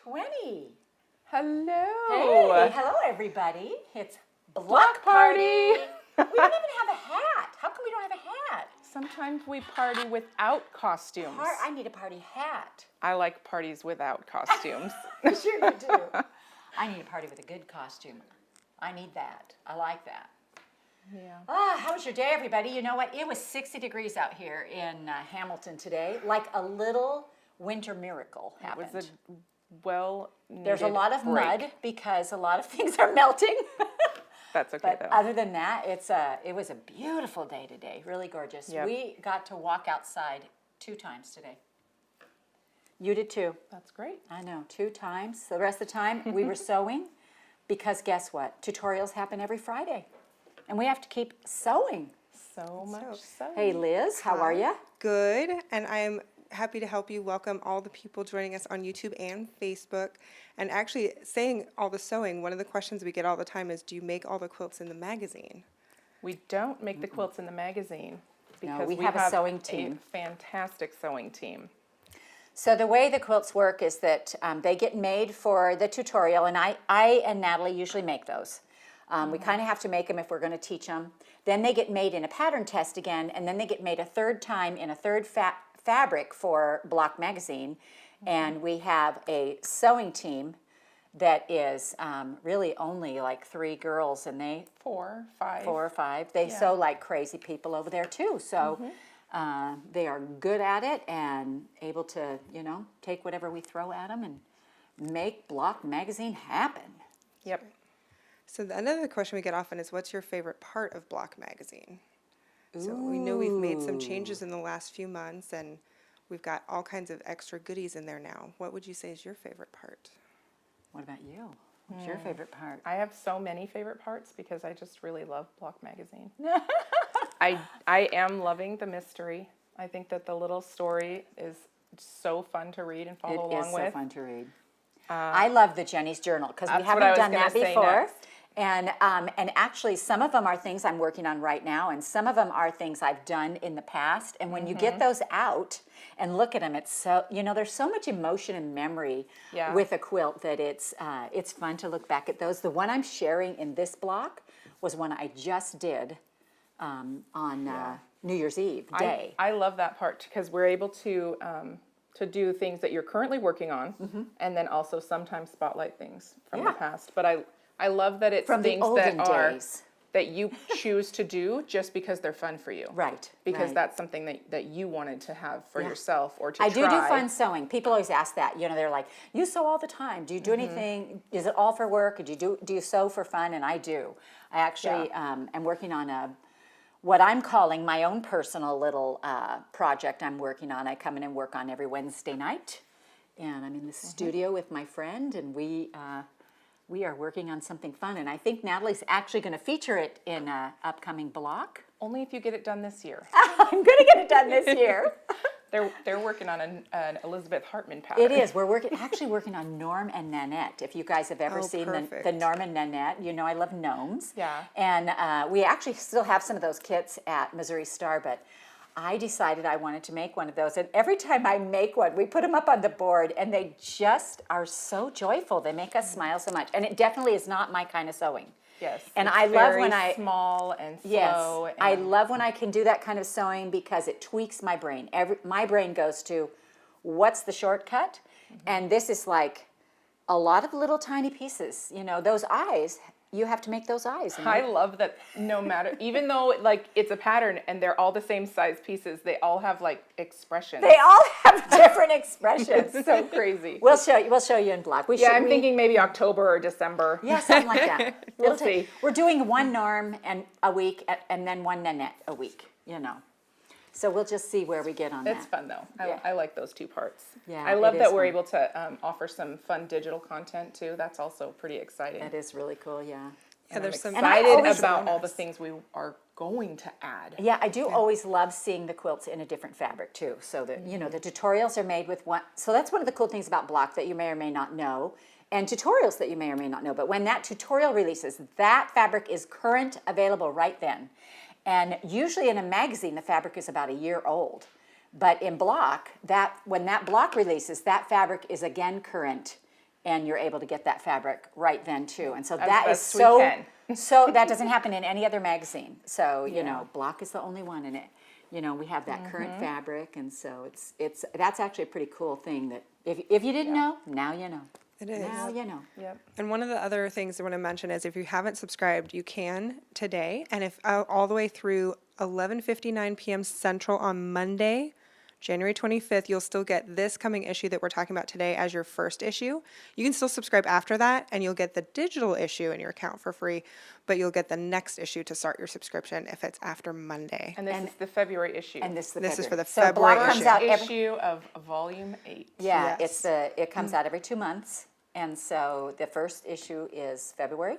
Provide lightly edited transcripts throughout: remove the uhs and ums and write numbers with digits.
20. Hello. Hey, hello everybody. It's Block party. We don't even have a hat. How come we don't have a hat? Sometimes we party without costumes. I need a party hat. I like parties without costumes. Sure you do. I need a party with a good costume. I need that. I like that. Yeah. How was your day, everybody? You know what? It was 60 degrees out here in Hamilton today. Like a little winter miracle happened. It was a well-needed There's a lot of break. mud because a lot of things are melting. That's okay, But though. other than that, it was a beautiful day today. Really gorgeous. Yep. We got to walk outside 2 times today. You did too. That's great. I know, 2 times. The rest of the time, we were sewing because guess what? Tutorials happen every Friday. And we have to keep sewing. So much so. Hey, Liz, how are you? Good, and I'm happy to help you welcome all the people joining us on YouTube and Facebook. And actually, saying all the sewing, one of the questions we get all the time is, do you make all the quilts in the magazine? We don't make the quilts in the magazine because we have a sewing team. A fantastic sewing team. So the way the quilts work is that they get made for the tutorial, and I and Natalie usually make those. We kind of have to make them if we're going to teach them. Then they get made in a pattern test again, and then they get made a third time in a third fabric for Block Magazine. And we have a sewing team that is really only like 3 girls, and they 4, 5. 4 or 5. They sew like crazy people over there too. So they are good at it and able to, take whatever we throw at them and make Block Magazine happen. Yep. So another question we get often is, what's your favorite part of Block Magazine? So we know we've made some changes in the last few months, and we've got all kinds of extra goodies in there now. What would you say is your favorite part? What about you? What's your favorite part? I have so many favorite parts because I just really love Block Magazine. I am loving the mystery. I think that the little story is so fun to read and follow along with. It is so fun to read. I love the Jenny's Journal because we That's what I haven't was done gonna that say before. next. And actually, some of them are things I'm working on right now, and some of them are things I've done in the past. And when you get those out and look at them, it's so there's so much emotion and memory with a quilt that it's fun to look back at those. The one I'm sharing in this block was one I just did on New Year's Eve day. I love that part because we're able to do things that you're currently working on, and then also sometimes spotlight things from the past. But I love that it's From the things olden that days. that you choose to do just because they're fun for you. Right. Because right. that's something that you wanted to have for yourself or to I try. do fun sewing. People always ask that. They're like, you sew all the time. Do you do anything? Is it all for work? Or do you sew for fun? And I do. I actually am working on what I'm calling my own personal little project I'm working on. I come in and work on every Wednesday night. And I'm in the studio with my friend, and we are working on something fun. And I think Natalie's actually going to feature it in an upcoming block. Only if you get it done this year. I'm going to get it done this year. They're working on an Elizabeth Hartman pattern. It is. We're actually working on Norm and Nanette. If you guys have ever seen the Norm and Nanette, I love gnomes. Yeah. And we actually still have some of those kits at Missouri Star, but I decided I wanted to make one of those. And every time I make one, we put them up on the board, and they just are so joyful. They make us smile so much. And it definitely is not my kind of sewing. Yes. And it's I love when very small and slow. Yes, I love when I can do that kind of sewing because it tweaks my brain. My brain goes to, what's the shortcut? And this is like a lot of little tiny pieces. Those eyes, you have to make those eyes. I love that no matter, even though it's a pattern and they're all the same size pieces, they all have expressions. They all have different expressions. It's so crazy. We'll show you in block. I'm thinking maybe October or December. Yeah, something like that. We'll see. We're doing one Norm a week and then one Nanette a week, So we'll just see where we get on that. It's fun though. Yeah. I like those 2 parts. Yeah, I love it that is we're fun. able to offer some fun digital content too. That's also pretty exciting. That is really cool, yeah. Yeah, there's some excited about all the things we are going to add. Yeah, I do always love seeing the quilts in a different fabric too. So that the tutorials are made with one. So that's one of the cool things about Block that you may or may not know, and tutorials that you may or may not know. But when that tutorial releases, that fabric is current, available right then. And usually in a magazine, the fabric is about a year old. But in Block, when that block releases, that fabric is again current and you're able to get that fabric right then too. And so As that is best we so, can. so that doesn't happen in any other magazine. So, you Yeah. know, Block is the only one in it. You know, we have that current fabric, and so that's actually a pretty cool thing that if you didn't know, now you know. It is. Now you know. Yep. And one of the other things I want to mention is if you haven't subscribed, you can today, and if all the way through 11:59 p.m. Central on Monday, January 25th, you'll still get this coming issue that we're talking about today as your first issue. You can still subscribe after that, and you'll get the digital issue in your account for free, but you'll get the next issue to start your subscription if it's after Monday. And this is the February issue. And this is the This is February. for the So February Block comes issue. out issue of volume 8. Yeah, Yes. it comes out every 2 months, and so the first issue is February.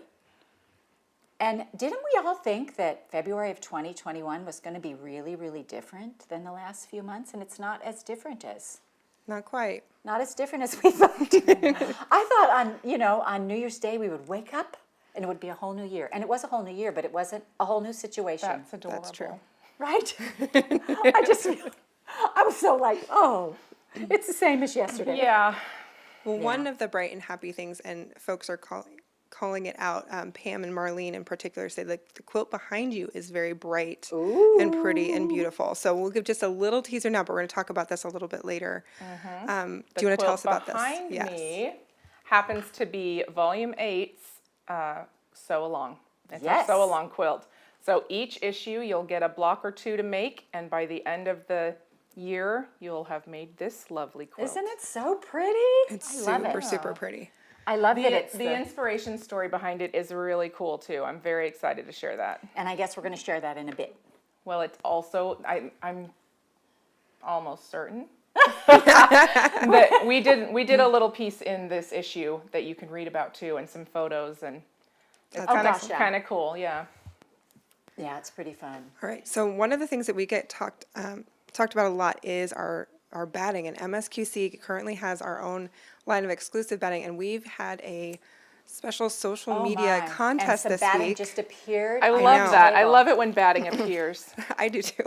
And didn't we all think that February of 2021 was going to be really, really different than the last few months? And it's not as different as Not quite. we thought. I thought on New Year's Day we would wake up and it would be a whole new year, and it was a whole new year, but it wasn't a whole new situation, That's adorable. That's true. right? I was so like, oh, it's the same as yesterday. Yeah. Well, one of the bright and happy things, and folks are calling it out, Pam and Marlene in particular say the quilt behind you is very bright and pretty and beautiful. So we'll give just a little teaser now, but we're going to talk about this a little bit later. Do you want to tell us about this? Behind me happens to be volume 8's Sew Along. It's Yes. a Sew Along quilt. So each issue you'll get a block or two to make, and by the end of the year you'll have made this lovely quilt. Isn't it so pretty? It's I love super, it. super pretty. I love that it's The inspiration story behind it is really cool too. I'm very excited to share that. and I guess we're going to share that in a bit. Well, it's also, I'm almost certain that we did a little piece in this issue that you can read about too, and some photos, and it's Oh, gosh, yeah. kind of cool, yeah. Yeah, it's pretty fun. All right. So one of the things that we get talked about a lot is our batting, and MSQC currently has our own line of exclusive batting, and we've had a special social media My. contest and this some batting week. just appeared. I on love the that. I table. love it when batting appears. I do too.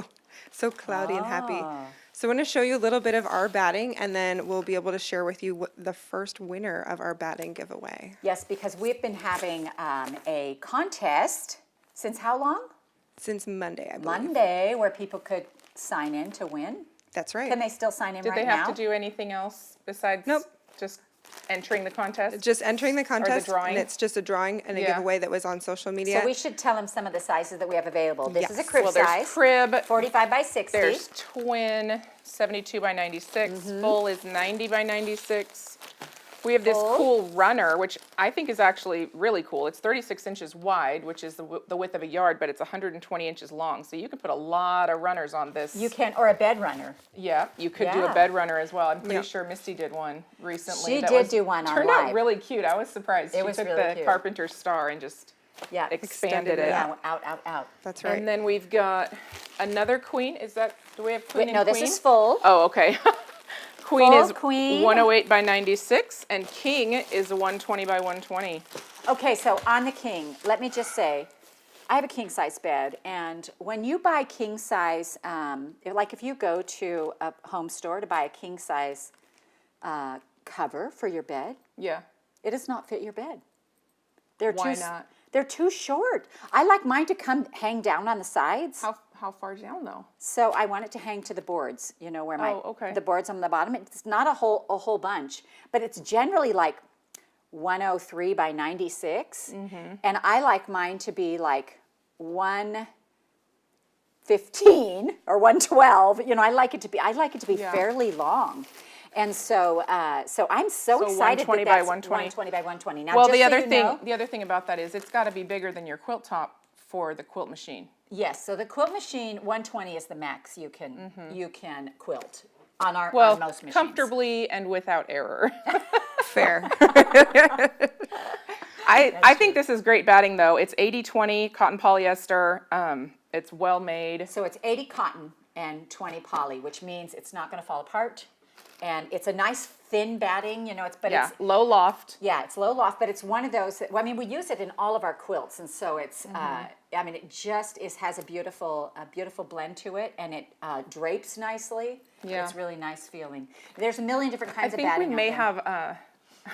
So cloudy and happy. Ah. So I want to show you a little bit of our batting, and then we'll be able to share with you the first winner of our batting giveaway. Yes, because we've been having a contest since how long? Since Monday, I believe. Monday, where people could sign in to win. That's right. Can they still sign in Did right they now? have to do anything else besides Nope. just entering the contest? Just entering the contest, drawing? and it's just a drawing and a Yeah. giveaway that was on social media. So we should tell them some of the sizes that we have available. This is a Yes. crib Well, there's size, crib, 45 by 60. there's twin, 72 by 96, full is 90 by 96. We have this Full. cool runner, which I think is actually really cool. It's 36 inches wide, which is the width of a yard, but it's 120 inches long. So you can put a lot of runners on this. You can, or a bed runner. Yeah, you could do Yeah. a bed runner as well. I'm pretty Yeah. sure Misty did one recently. She that did was- do one on Turned out live. really cute. I was surprised. It She was took really the cute. carpenter's star and just Yeah. expanded it. Yeah, out. That's right. And then we've got another queen. Do we have queen Wait, and no, queen? this is full. Oh, okay. Queen Full is queen. 108 by 96, and king is 120 by 120. Okay, so on the king, let me just say, I have a king size bed, and when you buy king size, if you go to a home store to buy a king size cover for your bed, Yeah. it does not fit your bed. They're Why too, not? They're too short. I like mine to hang down on the sides. How far down though? So I want it to hang to the boards, where Oh, okay. the boards on the bottom. It's not a whole bunch, but it's generally like 103 by 96, and I like mine to be like 115 or 112. I like it to be Yeah. fairly long. And so I'm so excited 120 that by that's 120. 120 by 120. Now, Well, just the so other you thing, know- the other thing about that is it's got to be bigger than your quilt top for the quilt machine. Yes, so the quilt machine 120 is the max you can quilt on Well, on most machines. comfortably and without error. Fair. I think this is great batting though. It's 80-20 cotton polyester. It's well made. So it's 80 cotton and 20 poly, which means it's not going to fall apart, and it's a nice thin batting. It's Low loft. Yeah, it's low loft, but it's one of those that, we use it in all of our quilts, and so it's, it just has a beautiful blend to it, and it drapes nicely. Yeah. It's really nice feeling. There's a million different I kinds of think we batting may out there. have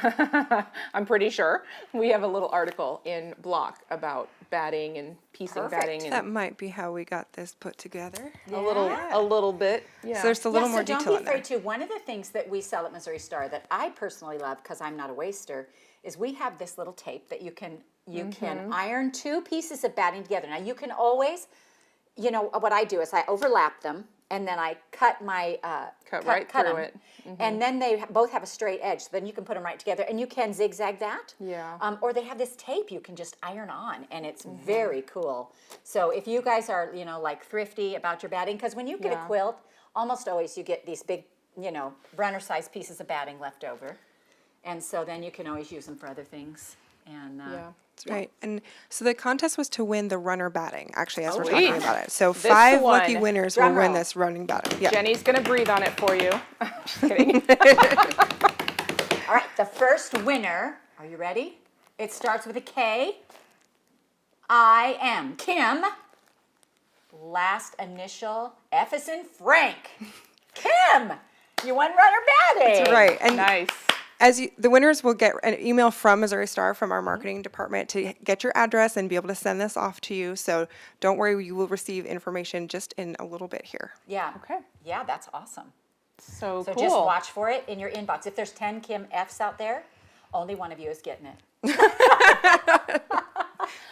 I'm pretty sure. We have a little article in Block about batting and piecing Perfect. batting and That might be how we got this put together. a little bit. Yeah. So there's a little more so detail don't be in there. afraid to. One of the things that we sell at Missouri Star that I personally love, because I'm not a waster, is we have this little tape that you can iron 2 pieces of batting together. Now you can always, what I do is I overlap them and then I cut my Cut right through them. it. And then they both have a straight edge. So then you can put them right together, and you can zigzag that. Yeah. Or they have this tape you can just iron on, and it's very cool. So if you guys are, like thrifty about your batting, because when you get a quilt, almost always you get these big, runner-sized pieces of batting left over, and so then you can always use them for other things. And Yeah. That's right. And so the contest was to win the runner batting, actually, as we're Sweet. talking about it. So This 5 lucky one. winners Drum will win roll. this running batting. Yeah. Jenny's gonna breathe on it for you. Just kidding. all right, the first winner. Are you ready? It starts with a K. I am Kim. Last initial F is in Frank. Kim, you won runner batting. That's right. And Nice. the winners will get an email from Missouri Star, from our marketing department, to get your address and be able to send this off to you. So don't worry, you will receive information just in a little bit here. Yeah. Okay. Yeah, that's awesome. So So cool. just watch for it in your inbox. If there's 10 Kim Fs out there, only one of you is getting it.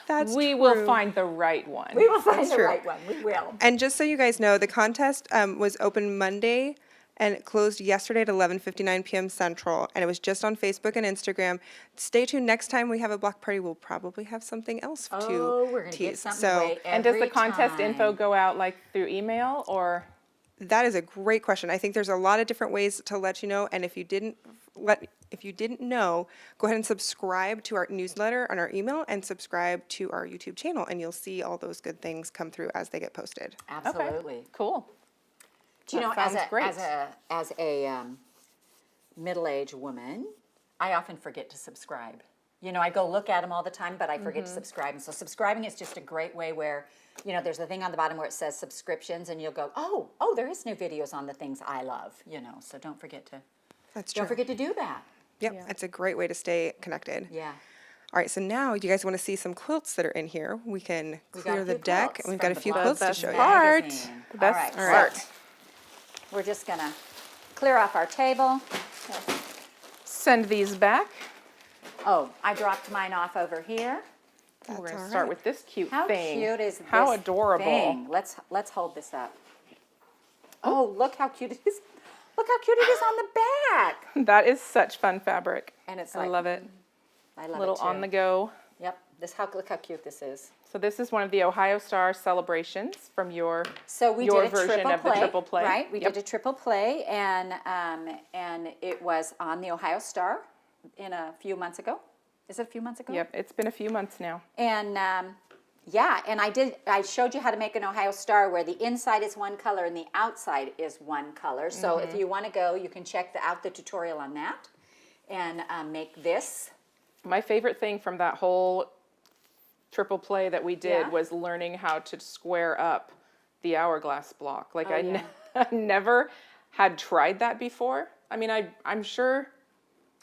That's We will find the right one. We will find the true. right one. We will. And just so you guys know, the contest was open Monday and it closed yesterday at 11:59 p.m. Central, and it was just on Facebook and Instagram. Stay tuned. Next time we have a block party, we'll probably have something else to Oh, we're going to get tease. something So away And does the every contest time. info go out like through email or? that is a great question. I think there's a lot of different ways to let you know, and if you didn't know, go ahead and subscribe to our newsletter on our email and subscribe to our YouTube channel, and you'll see all those good things come through as they get posted. Absolutely. Cool. Do you know, That as sounds great. a middle-aged woman, I often forget to subscribe. I go look at them all the time, but I forget to subscribe. And so subscribing is just a great way where, there's a thing on the bottom where it says subscriptions, and you'll go, oh, there is new videos on the things I love. So don't forget to do that. Yep, it's a great way to stay connected. Yeah. All right, so now you guys want to see some quilts that are in here. We can clear the deck, and we've got a few quilts to show you. part. Magazine. The best All right, part. so we're just gonna clear off our table. Send these back. Oh, I dropped mine off over here. We're going to all start right. with this cute How thing. cute is this How adorable. thing? Let's hold this up. Oh, look how cute it is. Look how cute it is on the back. That is such fun fabric. And it's I like, love it. I love Little it too. on the go. Yep. Look how cute this is. So this is one of the Ohio Star celebrations from your So we your did a version triple of play, the triple play. right? We Yep. did a triple play, and it was on the Ohio Star in a few months ago. Is it a few months ago? Yep, it's been a few months now. And and I showed you how to make an Ohio Star where the inside is one color and the outside is one color. So if you want to go, you can check out the tutorial on that and make this. My favorite thing from that whole triple play that we did Yeah. was learning how to square up the hourglass block. Like Oh, yeah. I never had tried that before. I mean, I'm sure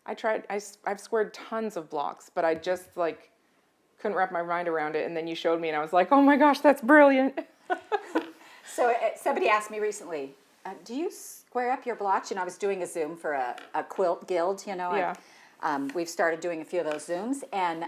I tried. I've squared tons of blocks, but I just couldn't wrap my mind around it. And then you showed me, and I was like, oh my gosh, that's brilliant. So somebody asked me recently, do you square up your blocks? I was doing a Zoom for a quilt guild, Yeah. and we've started doing a few of those Zooms, and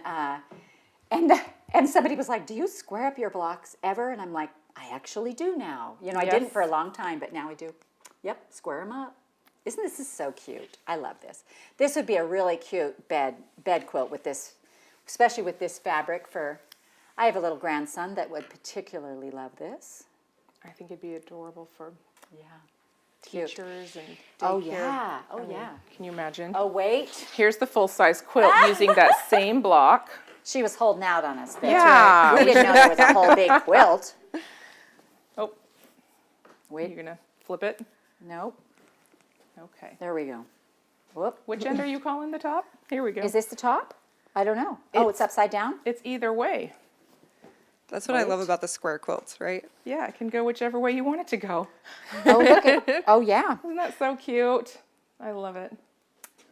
somebody was like, do you square up your blocks ever? And I'm like, I actually do now. I didn't Yes. for a long time, but now I do. Yep, square them up. Isn't this is so cute? I love this. This would be a really cute bed quilt with this, especially with this fabric I have a little grandson that would particularly love this. I think it'd be adorable for Yeah. Cute. teachers and Oh, daycare. yeah. Oh, I mean, yeah. Can you imagine? Oh, wait. Here's the full-size quilt using that same block. She was holding out on us there. Yeah. We didn't know there was a whole big quilt. Oh, Wait. you're gonna flip it? Nope. Okay. There we go. Whoop. Which end are you calling the top? Here we go. Is this the top? I don't know. Oh, it's upside down? It's either way. That's what I love about the square quilts, right? Yeah, it can go whichever way you want it to go. Oh, look at Oh, yeah. Isn't that so cute? I love it.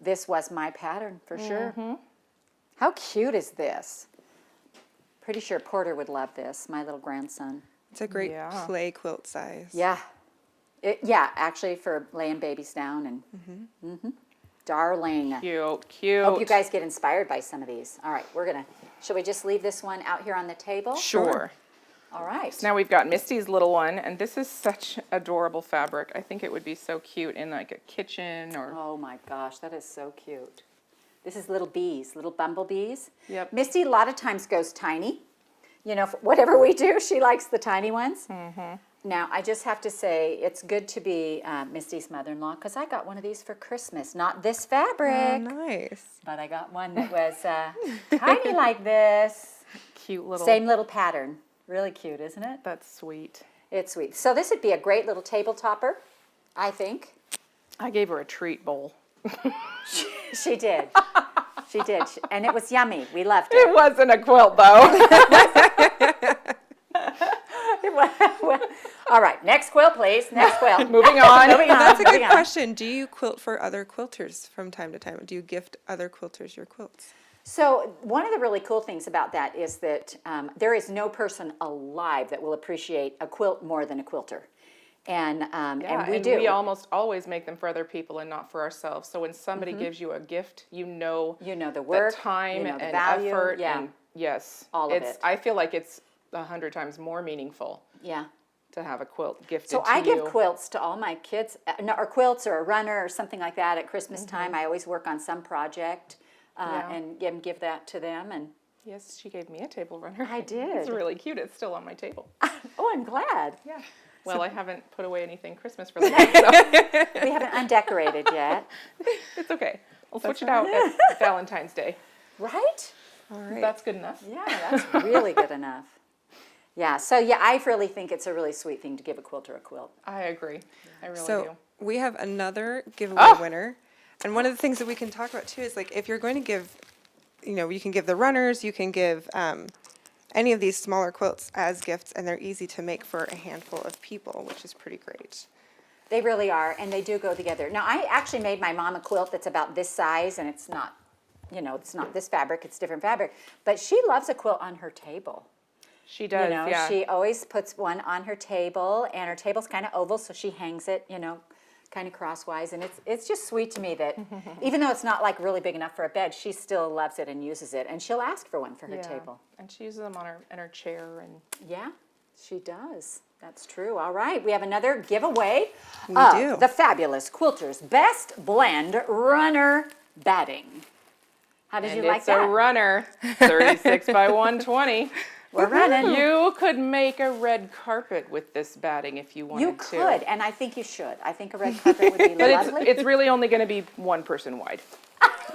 this was my pattern for sure. How cute is this? Pretty sure Porter would love this, my little grandson. It's a great Yeah. play quilt size. Yeah. Yeah, actually for laying babies down and darling. Cute, cute. Hope you guys get inspired by some of these. All right, should we just leave this one out here on the table? Sure. All right. So now we've got Misty's little one, and this is such adorable fabric. I think it would be so cute in like a kitchen or... Oh my gosh, that is so cute. This is little bees, little bumblebees. Yep. Misty a lot of times goes tiny. You know, whatever we do, she likes the tiny ones. Now, I just have to say, it's good to be Misty's mother-in-law because I got one of these for Christmas. Not this fabric, Oh, nice. but I got one that was tiny like this. Cute little... Same little pattern. Really cute, isn't it? That's sweet. It's sweet. So this would be a great little table topper, I think. I gave her a treat bowl. She did. She did. And it was yummy. We loved it. It wasn't a quilt, though. All right, next quilt, please. Next quilt. Moving on. Moving on. That's a good moving on. question. Do you quilt for other quilters from time to time? Do you gift other quilters your quilts? So one of the really cool things about that is that there is no person alive that will appreciate a quilt more than a quilter. And we do. We almost always make them for other people and not for ourselves. So when somebody gives you a gift, you know the work, the time you know the and value, effort. yeah. And yes, All of it. I feel like it's 100 times more meaningful Yeah. to have a quilt gifted So to I give you. quilts to all my kids, or quilts or a runner or something like that at Christmas time. I always work on some project Yeah. and give that to them. And Yes, she gave me a table runner. I did. It's really cute. It's still on my table. oh, I'm glad. Yeah. Well, I haven't put away anything Christmas related, so We haven't undecorated yet, it's okay. I'll switch it out at Valentine's Day. right? All right. That's good enough. Yeah, that's really good enough. Yeah, so yeah, I really think it's a really sweet thing to give a quilter a quilt. I agree. I really So do. we have another giveaway Oh! winner. And one of the things that we can talk about too is like if you're going to give, you can give the runners, you can give any of these smaller quilts as gifts, and they're easy to make for a handful of people, which is pretty great. They really are, and they do go together. Now, I actually made my mom a quilt that's about this size, and it's not, it's not this fabric, it's different fabric. But she loves a quilt on her table. She does, yeah. She always puts one on her table, and her table's kind of oval, so she hangs it, kind of crosswise. And it's just sweet to me that even though it's not like really big enough for a bed, she still loves it and uses it, and she'll ask for one for her Yeah. table. And she uses them in her chair and Yeah, she does. That's true. All right, we have another giveaway. We of do. The Fabulous Quilters Best Blend Runner Batting. How did you like it's that? a runner, 36 by 120. We're running. You could make a red carpet with this batting if you wanted You to. could, and I think you should. I think a red carpet would be But lovely. it's really only going to be one person wide.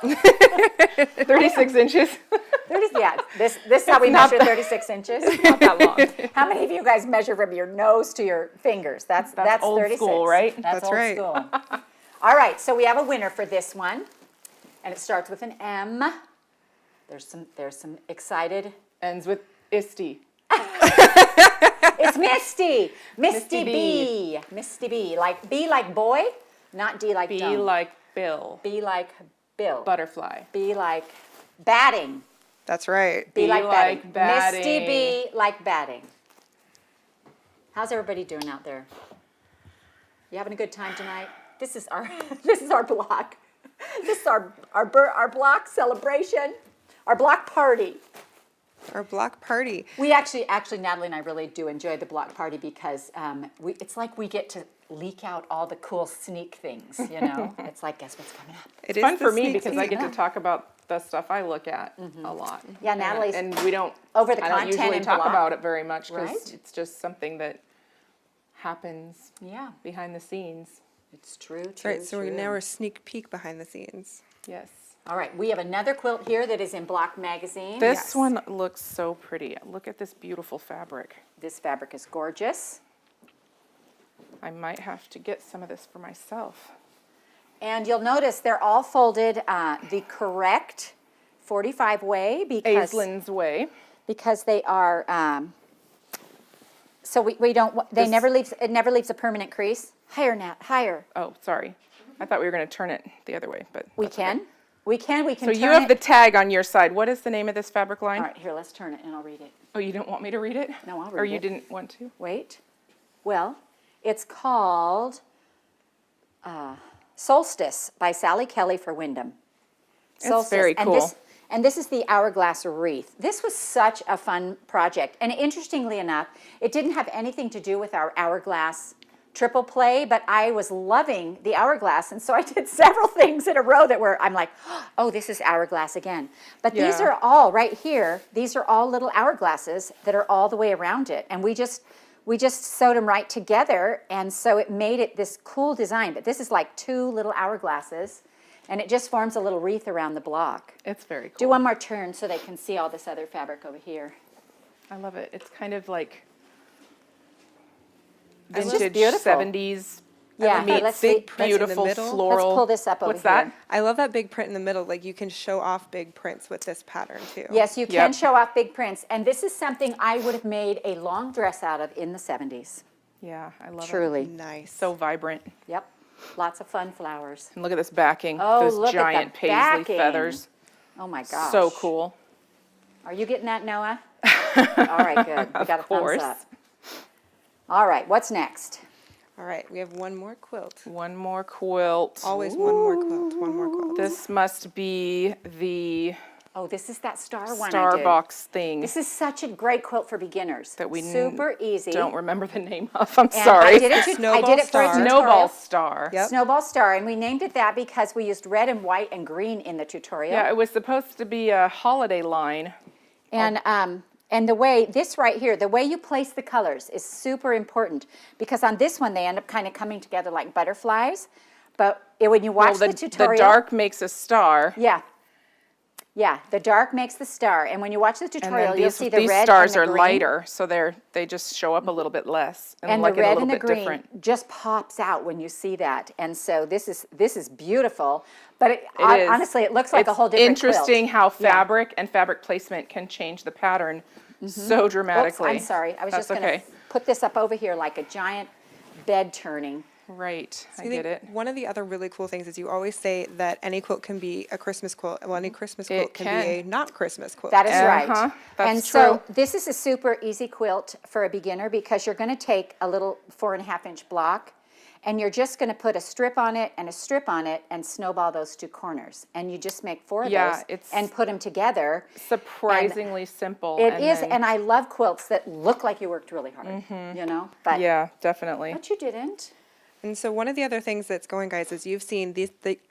36 inches. Yeah, this is how we measure 36 inches. Not that long. How many of you guys measure from your nose to your fingers? That's old 36. school, right? That's That's old right. school. All right, so we have a winner for this one, and it starts with an M. There's some excited. Ends with Isty. It's Misty. Misty Misty B. Misty B. Like B like boy, not D like Be dumb. like Bill. B like Bill. Butterfly. B like batting. That's right. Be Be like like batting. Misty batting. B like batting. How's everybody doing out there? You having a good time tonight? This is our block. This is our block celebration, our block party. Our block party. We actually, Natalie and I really do enjoy the block party because it's like we get to leak out all the cool sneak things, It's like, guess what's coming up? It It's is fun the for me sneak because I peek. get to talk about the stuff I look at a lot. Yeah, Natalie's and we don't over the I don't content usually and talk block. about it very much because Right? it's just something that happens Yeah, behind the scenes. it's true. That's right. So now we're a sneak peek behind the scenes. Yes. All right, we have another quilt here that is in Block Magazine. This Yes. one looks so pretty. Look at this beautiful fabric. This fabric is gorgeous. I might have to get some of this for myself. And you'll notice they're all folded the correct 45 way because Aislin's Way. they are. So we don't. It never leaves a permanent crease. Higher, Nat. Higher. Oh, sorry. I thought we were going to turn it the other way, but We that's okay. can. We can So turn you have it. the tag on your side. What is the name of this fabric line? All right, here, let's turn it and I'll read it. Oh, you don't want me to read it? No, I'll Or read you it. didn't want to? Wait. Well, it's called Solstice by Sally Kelly for Wyndham. It's very cool. And this is the hourglass wreath. This was such a fun project. And interestingly enough, it didn't have anything to do with our hourglass triple play, but I was loving the hourglass. And so I did several things in a row that were, I'm like, oh, this is hourglass again. But these Yeah. are all right here. These are all little hourglasses that are all the way around it. And we just sewed them right together. And so it made it this cool design. But this is like 2 little hourglasses. And it just forms a little wreath around the block. It's very cool. Do one more turn so they can see all this other fabric over here. I love it. It's kind of like It's just vintage beautiful. 70s. Yeah, meets let's big see. prints in the beautiful middle. floral. Let's pull this up over What's that? here. I love that big print in the middle. Like you can show off big prints with this pattern too. Yes, you can Yep. show off big prints. And this is something I would have made a long dress out of in the 70s. Yeah, I love it. Truly. Nice. So vibrant. Yep. Lots of fun flowers. And look at this backing. Oh, Those look at the giant paisley backing. feathers. Oh my gosh. So cool. Are you getting that, Noah? All right, good. We got a Of course. thumbs up. All right, what's next? All right, we have one more quilt. One more quilt. Always one more quilt, one more quilt. This must be the Oh, this is that star one I star did. box thing This is such a great quilt for beginners. that we Super easy. don't remember the name of. I'm And sorry. I did it, I Snowball did it for a star. tutorial. Snowball star. Yep. Snowball star, and we named it that because we used red and white and green in the tutorial. Yeah, it was supposed to be a holiday line. And the way, this right here, the way you place the colors is super important because on this one they end up kind of coming together like butterflies. But when you watch Well, the tutorial. the dark makes a star. Yeah. Yeah, the dark makes the star. And when you watch the And tutorial, then you'll these, see the these red stars and the are green. lighter, so they just show up a little bit less and, And look the at a red little and the bit green different. just pops out when you see that. And so this is beautiful. But It is. honestly, it looks like a It's whole different interesting quilt. how Yeah. fabric and fabric placement can change the pattern so Oops, dramatically. I'm sorry. I was That's just going to okay. put this up over here like a giant bed turning. Right, I I get think it. one of the other really cool things is you always say that any quilt can be a Christmas quilt. Well, any Christmas quilt can be a can. not Christmas quilt. That is right. That's And so true. this is a super easy quilt for a beginner because you're going to take a little 4.5-inch block and you're just going to put a strip on it and a strip on it and snowball those 2 corners. And you just make 4 of Yeah, those it's and put them together. Surprisingly simple. It and is, then- and I love quilts that look like you worked really hard, you know? But, yeah, definitely. but you didn't. And so one of the other things that's going, guys, is you've seen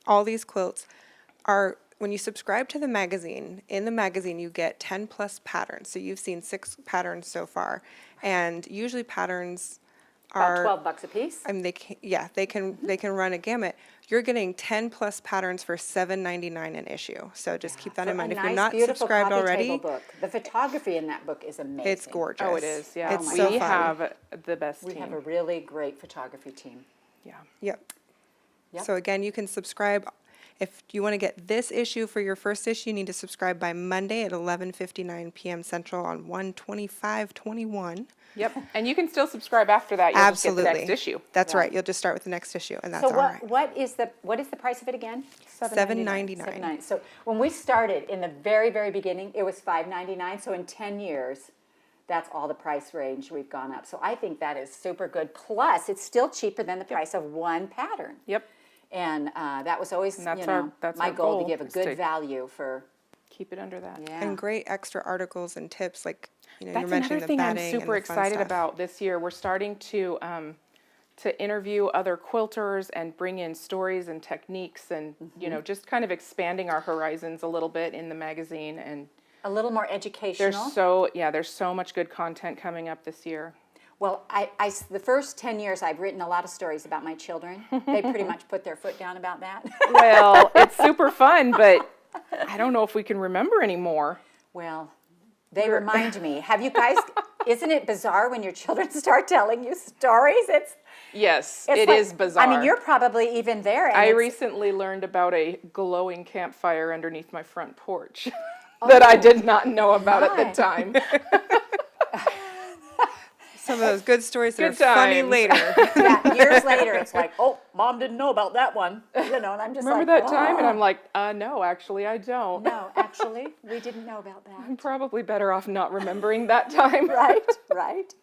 all these quilts are, when you subscribe to the magazine, in the magazine you get 10 plus patterns. So you've seen 6 patterns so far. And usually patterns About are, $12 a piece. I mean, they can run a gamut. You're getting 10 plus patterns for $7.99 an issue. So just keep that in mind. A If you're nice, not beautiful subscribed coffee already, table book. The photography in that book is amazing. it's gorgeous. Oh, it is. Yeah, It's we so fun. have the best We team. have a really great photography team. Yeah. Yep. Yep. So again, you can subscribe. If you want to get this issue for your first issue, you need to subscribe by Monday at 11:59 p.m. Central on 1/25/21. Yep. And you can still subscribe after that. You'll Absolutely. just get the next issue. That's Yeah. right. You'll just start with the next issue, and that's So all right. what is the price of it again? $7.99. $7.99. So when we started in the very, very beginning, it was $5.99. So in 10 years, that's all the price range we've gone up. So I think that is super good. Plus, it's still cheaper than the price of one pattern. Yep. And that was always, And that's you know, that's my our goal to goal, give a is good to value for, Keep it under that. yeah. And great extra articles and tips, like you That's you're mentioning another the thing I'm batting and super the fun excited stuff. about this year. We're starting to interview other quilters and bring in stories and techniques and you know just kind of expanding our horizons a little bit in the magazine. And A little more educational. there's so much good content coming up this year. Well, the first 10 years I've written a lot of stories about my children. They pretty much put their foot down about that. Well, it's super fun, but I don't know if we can remember anymore. Well, they remind me. Have you guys, isn't it bizarre when your children start telling you stories? Yes, It's it like- is bizarre. I mean, you're probably even there. And I it's- recently learned about a glowing campfire underneath my front porch that I did not know about at my. the time. Some of those good stories that are Good funny times. later. Yeah, years later, it's like, oh, Mom didn't know about that one. You know, and I'm just Remember like, that time? And "Oh." I'm like, no, actually, I don't. No, actually, we didn't know about I'm that. probably better off not remembering that time. Right, right.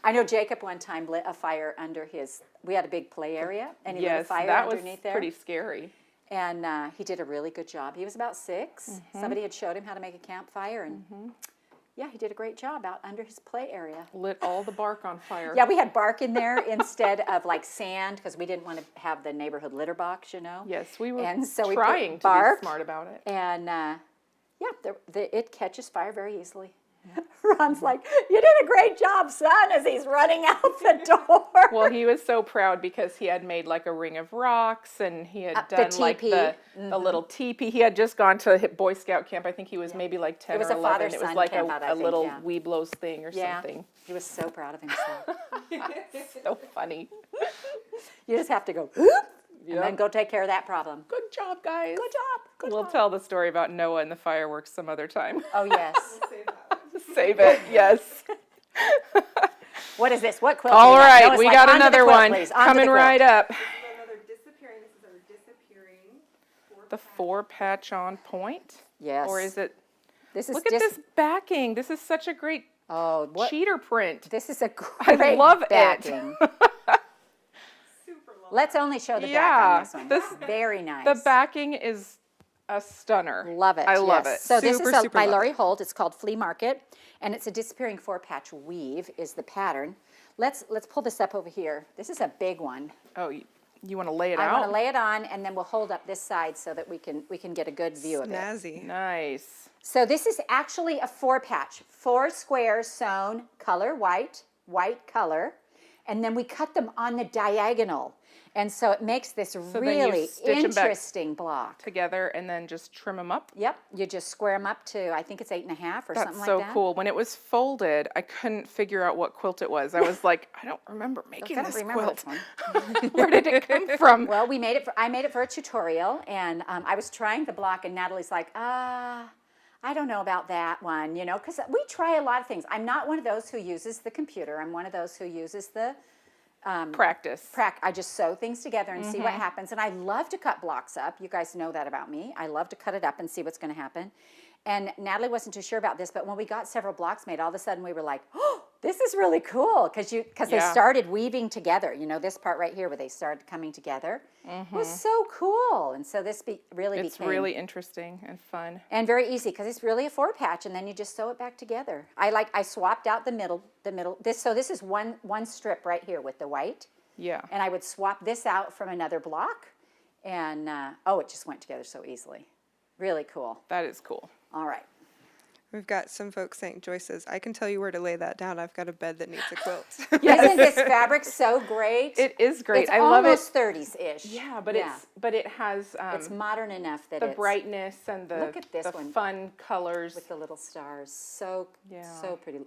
I know Jacob one time lit a fire under his, we had a big play area, and he lit a Yes, fire that was underneath there. pretty scary. And he did a really good job. He was about 6. Somebody had showed him how to make a campfire, and yeah, he did a great job out under his play area. Lit all the bark on fire. Yeah, we had bark in there instead of like sand because we didn't want to have the neighborhood litter box, you know. Yes, we were And so we put trying to bark, be smart about it. And yeah, it catches fire very easily. Ron's like, you did a great job, son, as he's running out the door. Well, he was so proud because he had made like a ring of rocks, and he had the done like teepee. the little teepee. He had just gone to Boy Scout camp. I think he was maybe like 10 It was or a 11. It father-son was like camp out, I a think, little yeah. Weeblos thing or Yeah, something. he was so proud of himself. So funny. You just have to go, whoop, and Yep. then go take care of that problem. Good job, guys. Good job. Good We'll job. tell the story about Noah and the fireworks some other time. Oh, yes. Save it, yes. What is this? What quilt? All do we got? right, Noah's we like, got "Onto the another quilt, one please. Onto the coming quilt." right up. Another disappearing. This is our disappearing. The 4-patch on point? Yes. Or is it? This is Look at just, this backing. This is such a great oh, what? cheater print. This is a I great love it. backing. Super long. Let's only show the back Yeah, on this one. this- Very nice. The backing is a stunner. Love it. I love yes. it. So this Super, is super by love Lori Holt. It's called Flea Market, and it's a disappearing 4-patch weave is the pattern. Let's pull this up over here. This is a big one. Oh, you want to lay it I out? want to lay it on, and then we'll hold up this side so that we can get a good view of it. Snazzy. Nice. So this is actually a 4-patch, 4 squares sewn, color white, white color, and then we cut them on the diagonal. And so it makes this then you really stitch 'em back interesting block. Together and then just trim them up. Yep, you just square them up to, I think it's 8.5 or That's something so like that. cool. When it was folded, I couldn't figure out what quilt it was. I was like, I don't remember making I don't this remember quilt. this one. Where did it come from? Well, I made it for a tutorial, and I was trying the block, and Natalie's like, I don't know about that one, you know, because we try a lot of things. I'm not one of those who uses the computer. I'm one of those who uses the Practice. I just sew things together and see what happens. And I love to cut blocks up. You guys know that about me. I love to cut it up and see what's going to happen. And Natalie wasn't too sure about this, but when we got several blocks made, all of a sudden we were like, oh, this is really cool. Because they Yeah. started weaving together. You know, this part right here where they started coming together was so cool. And so this really It's became. really interesting and fun. And very easy because it's really a 4-patch, and then you just sew it back together. I swapped out the middle. This is one strip right here with the white, Yeah. and I would swap this out from another block, and it just went together so easily. Really cool. That is cool. All right. We've got some folks saying, Joy says, I can tell you where to lay that down. I've got a bed that needs a quilt. Isn't this fabric so great? It is great. It's I love it. almost 30s-ish. Yeah, but it has it's modern enough that the it's brightness and the Look at this the one. fun colors. with the little stars. So Yeah. pretty.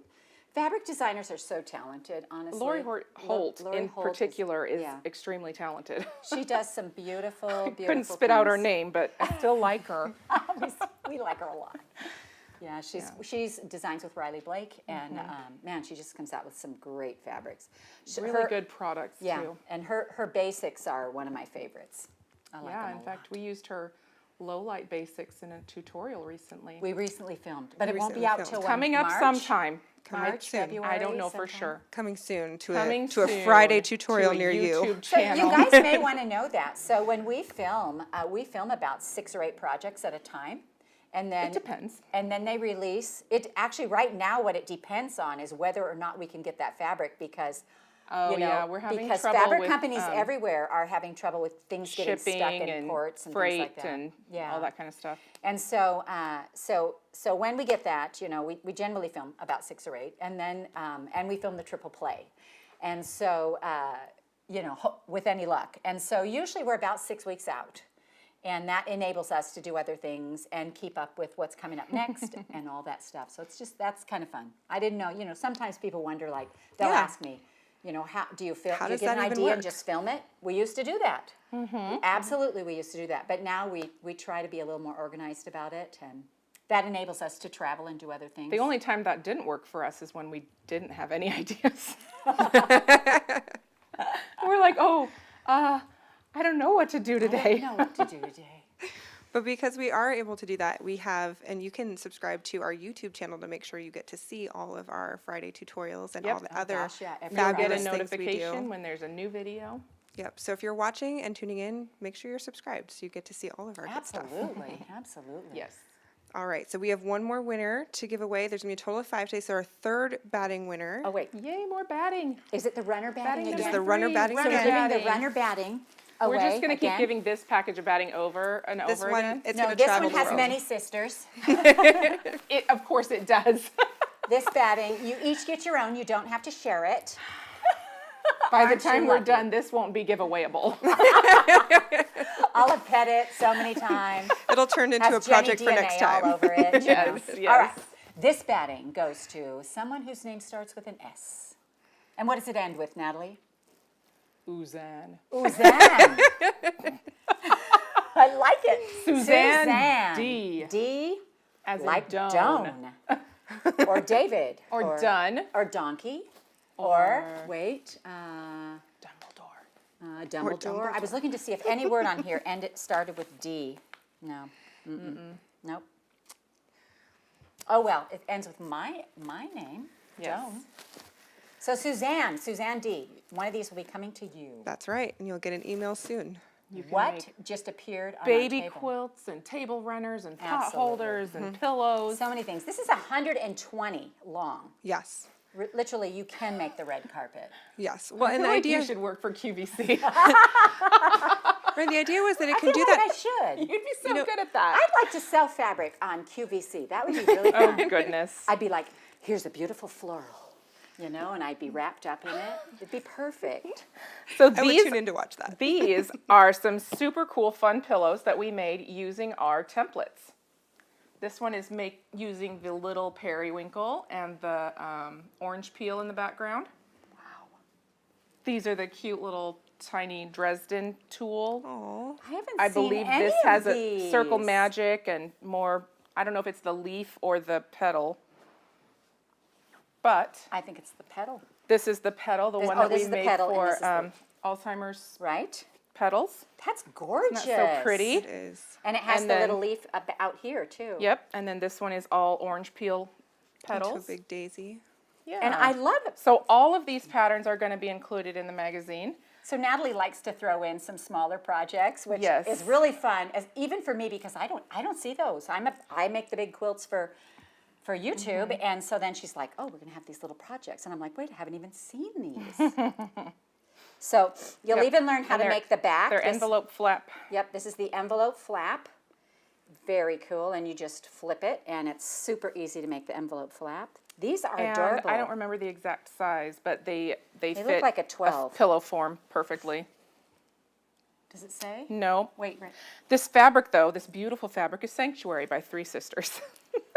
Fabric designers are so talented, honestly. Lori Holt Lori in Holt particular is yeah. extremely talented. She does some beautiful, beautiful Couldn't spit out her things. name, but I still like her. We like her a lot. Yeah, she's designs with Riley Blake, and man, she just comes out with some great fabrics. Really good products Yeah, too. and her basics are one of my favorites. I like Yeah, them in a fact, we used her low light basics in a tutorial recently. we recently filmed, but it won't be recently out filmed. till Coming up March? sometime. March, soon. February. I don't know for sometime? sure. Coming soon to Coming a soon Friday to tutorial a near you. YouTube So channel. you guys may want to know that. So when we film about 6 or 8 projects at a time, and then It depends. And then they release it. Actually, right now, what it depends on is whether or not we can get that fabric because. Oh, you know, yeah, we're having because trouble fabric with, companies everywhere are having trouble with things getting shipping stuck in and ports and freight things like that. and Yeah. all that kind of stuff. And so, so when we get that, you know, we generally film about 6 or 8, and then and we film the triple play, and so you know, with any luck, and so usually we're about 6 weeks out, and that enables us to do other things and keep up with what's coming up next and all that stuff. So it's just that's kind of fun. I didn't know, you know, sometimes people wonder, like they'll Yeah. ask me, you know, how do you film? How Do you does get an that even idea and work? just film it? We used to do that. Absolutely, we used to do that. But now we try to be a little more organized about it, and that enables us to travel and do other things. The only time that didn't work for us is when we didn't have any ideas. We're like, I don't know what to do I today. don't know what to do today. But because we are able to do that, we have, and you can subscribe to our YouTube channel to make sure you get to see all of our Friday tutorials and all the other gosh, yeah, every You'll fabulous get a things we do. notification when there's a new video. Yep. So if you're watching and tuning in, make sure you're subscribed so you get to see all of our good stuff. Absolutely, absolutely. Yes. All right. So we have one more winner to give away. There's going to be a total of 5 today. So our third batting winner. Oh, wait. Yay, more batting. Is it the runner batting Batting again? It's the runner three. batting So Runner we're again. giving the batting. runner batting away We're just going to keep again. giving this package of batting over and This over one, again. it's No, going to this travel one has the world. many sisters. Of course it does. This batting, you each get your own. You don't have to share it. By the Aren't you time we're lucky? done, this won't be giveawayable. I'll have pet it so many times. It'll turn into a Has Jenny project for next DNA time. all over it. you know. Yes, All yes. right. This batting goes to someone whose name starts with an S. And what does it end with, Natalie? Uzan. Uzan. I like it. Suzanne D. D. As in Like Doan. Doan. Or David. Or Dun. Or Donkey. Or, Or- wait, Dumbledore. Dumbledore. I was looking to see if any word on here started with D. No. Nope. Oh, well, it ends with my name, Yes. Joan. So Suzanne D., one of these will be coming to you. That's right. And you'll get an email soon. You can What make just appeared on baby our table? quilts and table runners and pot Absolutely. holders and pillows. So many things. This is 120 long. Yes. Literally, you can make the red carpet. Yes. Well, I and feel the like idea, you should work for QVC. right, the idea was that it I can feel do like that. I should. You'd be so know, good at that. I'd like to sell fabric on QVC. That would be really Oh fun. goodness. I'd be like, here's a beautiful floral, and I'd be wrapped up in it. It'd be perfect. So I would these tune in to watch that. these are some super cool fun pillows that we made using our templates. This one is using the little periwinkle and the orange peel in the background. Wow. These are the cute little tiny Dresden tulle. Oh, I haven't I seen believe any this of has a these. circle magic and more, I don't know if it's the leaf or the petal. But I think it's the petal, this is the petal, the one oh, that this we is the made petal, and for this is the- Alzheimer's right? petals. That's gorgeous. Isn't that so pretty? it is. And it has And the then- little leaf out here too. Yep, and then this one is all orange peel Into a petals. big daisy. Yeah. And I love it. So all of these patterns are going to be included in the magazine. So Natalie likes to throw in some smaller projects, which Yes. is really fun, even for me because I don't see those. I make the big quilts for YouTube, and so then she's like, "Oh, we're gonna have these little projects," and I'm like, "Wait, I haven't even seen these." So you'll Yep. even learn how And to they're- make the back. Their This- envelope flap. Yep, this is the envelope flap. Very cool, and you just flip it, and it's super easy to make the envelope flap. These are And adorable. I don't remember the exact size, but they They fit look like a 12. pillow form perfectly. Does it say? No. Wait, right. This fabric, though, this beautiful fabric is Sanctuary by Three Sisters.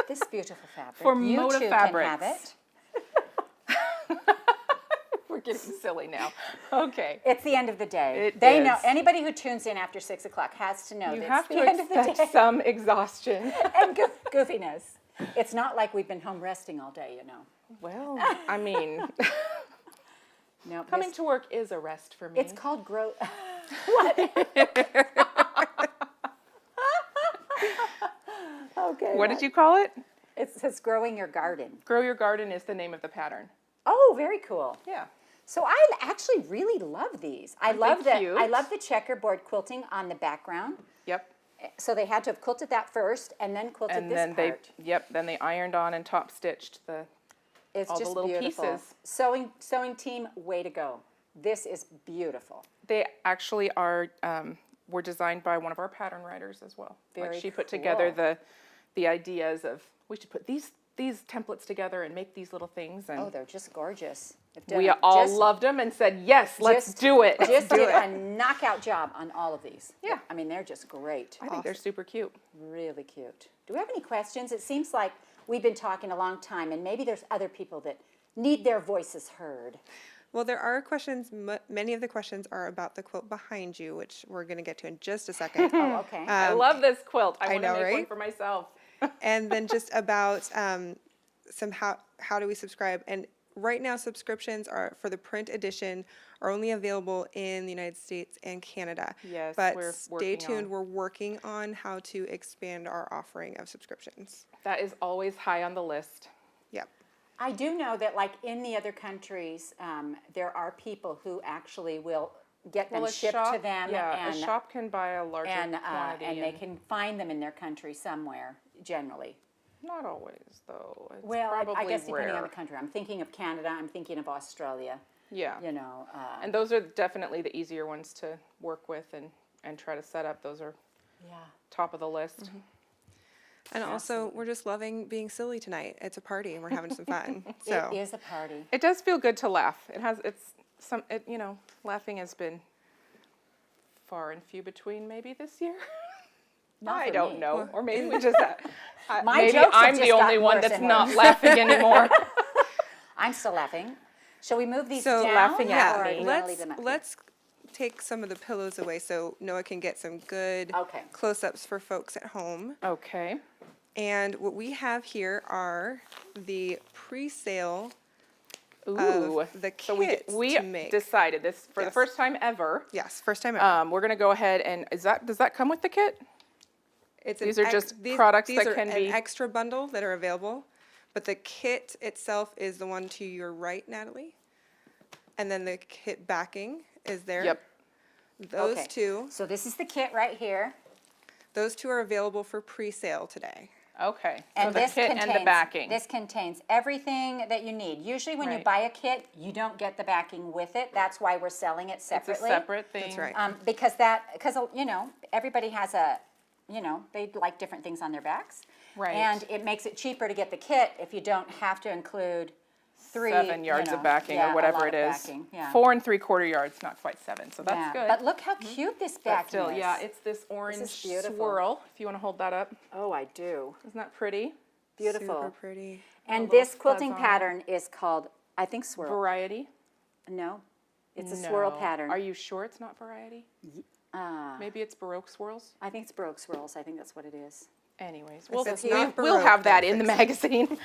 This beautiful fabric. For you Moda too can have Fabrics. it. We're getting silly now. Okay. It's the end of the day. It They know. is. Anybody who tunes in after 6 o'clock has to know You that have it's the to end of the day. expect some exhaustion. And goofiness. It's not like we've been home resting all day, Well, I mean, No, coming this- to work is a rest for me. It's called grow. Okay. What did you call it? It says growing your garden. Grow Your Garden is the name of the pattern. Oh, very cool. Yeah. So I actually really love these. I Aren't they love cute? I love the checkerboard quilting on the background. Yep. So they had to have quilted that first and then quilted And this then part. then they ironed on and top stitched the. It's all the just little beautiful. pieces. Sewing team, way to go. This is beautiful. They actually are were designed by one of our pattern writers as well. Very she put together cool. the ideas of we should put these templates together and make these little things, and Oh, they're just gorgeous. They've done we a- all just- loved them and said yes, let's just- do it. Just do did it. a knockout job on all of these. Yeah. I mean, they're just great. I think they're super cute. Really cute. Do we have any questions? It seems like we've been talking a long time, and maybe there's other people that need their voices heard. Well, there are questions. Many of the questions are about the quilt behind you, which we're going to get to in just a second. Oh, okay. I love this quilt. I want to know, make one right? for myself. And then just about some how do we subscribe. And right now subscriptions are for the print edition are only available in the United States and Canada. Yes, but we're stay working tuned. on- We're working on how to expand our offering of subscriptions. That is always high on the list. Yep. I do know that, like in the other countries, there are people who actually will get them shipped to them, Yeah, and a shop can buy a larger quantity. and they can find them in their country somewhere. Generally, Not always, though. It's well, probably I guess depending on rare. the country. I'm thinking of Canada. I'm thinking of Australia. Yeah. You know, And those are definitely the easier ones to work with and try to set up. Those are yeah. top of the list. And also, we're just loving being silly tonight. It's a party, and we're having some fun. So It is a party. It does feel good to laugh. Laughing has been far and few between maybe this year. Not I for don't me. know. Or maybe we just, My maybe jokes have I'm just the only gotten one worse that's and not worse. laughing anymore. I'm still laughing. Shall we move these So down? laughing at or me. do you wanna leave them up here? let's take some of the pillows away so Noah can get some good Okay. close-ups for folks at home. Okay. And what we have here are the pre-sale Ooh. of the So kits we to make. decided this for the Yes. first time ever. Yes, first time ever. We're gonna go ahead and does that come with the kit? These are just products these that are can an be- extra bundle that are available, but the kit itself is the one to your right, Natalie. And then the kit backing is there. Yep. Those Okay. two, So this is the kit right here. those two are available for pre-sale today. Okay. So And the this kit contains, and the backing. This contains everything that you need. Usually when you Right. buy a kit, you don't get the backing with it. That's why we're selling it It's a separately. separate thing. That's right. Because you know, everybody has they like different things on their backs. Right. And it makes it cheaper to get the kit if you don't have to include 7 yards of backing yeah, or a whatever lot it of is. backing, yeah. 4 3/4 yards, not quite 7. So that's Yeah. good. But look how cute this But backing still, is. yeah, it's this orange beautiful. swirl. If you want to hold that up, Oh, I do. isn't that pretty? Beautiful. Super pretty. And little this quilting fuzz on it. pattern is called, I think, swirl. Variety. No, it's a swirl No. pattern. Are you sure it's not variety? Maybe it's Baroque swirls. I think it's Baroque swirls. I think that's what it is. Anyways, it's not we'll Baroque, have that don't in the fix magazine.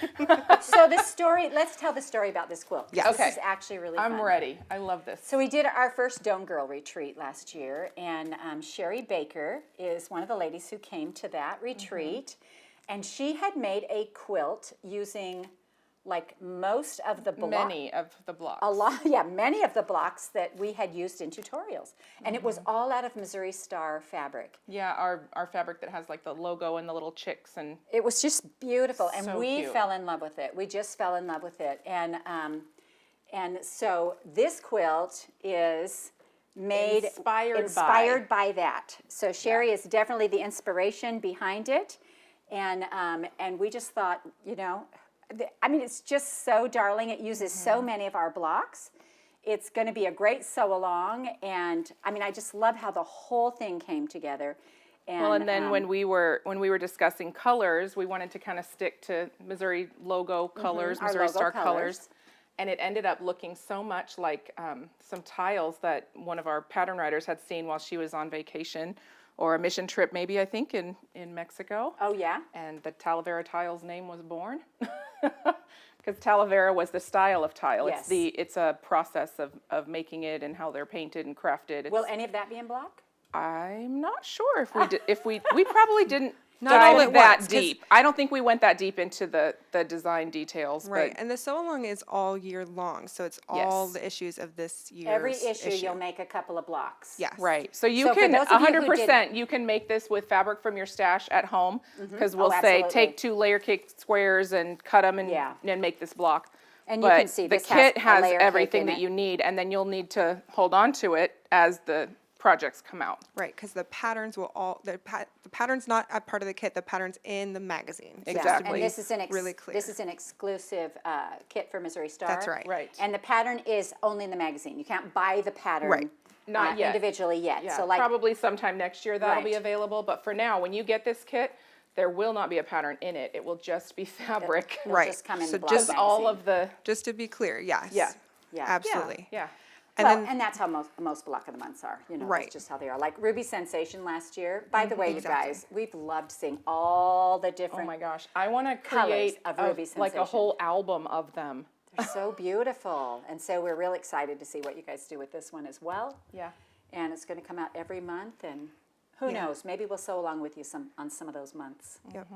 So the story, let's tell the story about this quilt. Yes. This Okay. is actually really fun. I'm ready. I love this. So we did our first Dome Girl retreat last year, and Sherry Baker is one of the ladies who came to that retreat, and she had made a quilt using like most of the Many of the blocks. many of the blocks that we had used in tutorials, and it was all out of Missouri Star fabric. Yeah, our fabric that has like the logo and the little chicks and It was just beautiful, and So we cute. fell in love with it. We just fell in love with it, and so this quilt is made Inspired by that. So Sherry is definitely the inspiration behind it, and we just thought, I mean, it's just so darling. It uses so many of our blocks. It's going to be a great sew along, and I mean, I just love how the whole thing came together. and then when we were discussing colors, we wanted to kind of stick to Missouri logo colors, our Missouri logo Star colors. colors, and it ended up looking so much like some tiles that one of our pattern writers had seen while she was on vacation or a mission trip, maybe I think in Mexico. Oh yeah. And the Talavera tile's name was born. Because Talavera was the style of tile. Yes. It's a process of making it and how they're painted and crafted. Will any of that be in block? I'm not sure if we did, we probably didn't Not all dive at that once, 'cause- deep. I don't think we went that deep into the design details. Right, But and the sew along is all year long, so it's all Yes. the issues of this year's Every issue you'll make a couple of blocks. Yes. right. So you So for can those of you who 100% you can make this with fabric from your stash at home because we'll Oh, say absolutely. take 2 layer cake squares and cut them and Yeah. make this block. And you But can see the this has kit a has layer cake everything in that it. you need, and then you'll need to hold on to it as the projects come out. Right, because the patterns will all, the pattern's not a part of the kit, the pattern's in the magazine. So just to Exactly. And be this is really clear. this is an exclusive kit for Missouri Star. That's right. Right. And the pattern is only in the magazine. You can't buy the pattern Right. Not yet. individually yet. Yeah, So like probably sometime next year that'll be Right. available. But for now, when you get this kit, there will not be a pattern in it. It will just be fabric. it'll Right. just come in So the block just Just all magazine. of the Just to be clear, yes. Yeah. Yeah. Absolutely. yeah. Well, and that's how most block of the months are. You know, Right. that's just how they are. Like Ruby Sensation last year. By the way, Exactly. you guys, we've loved seeing all the Oh different. my gosh, I want to Colors create of Ruby like a Sensation. whole album of them. They're so beautiful, and so we're real excited to see what you guys do with this one as well. Yeah. And it's going to come out every month, and who knows? Maybe we'll sew along with you on some of those months. Yep.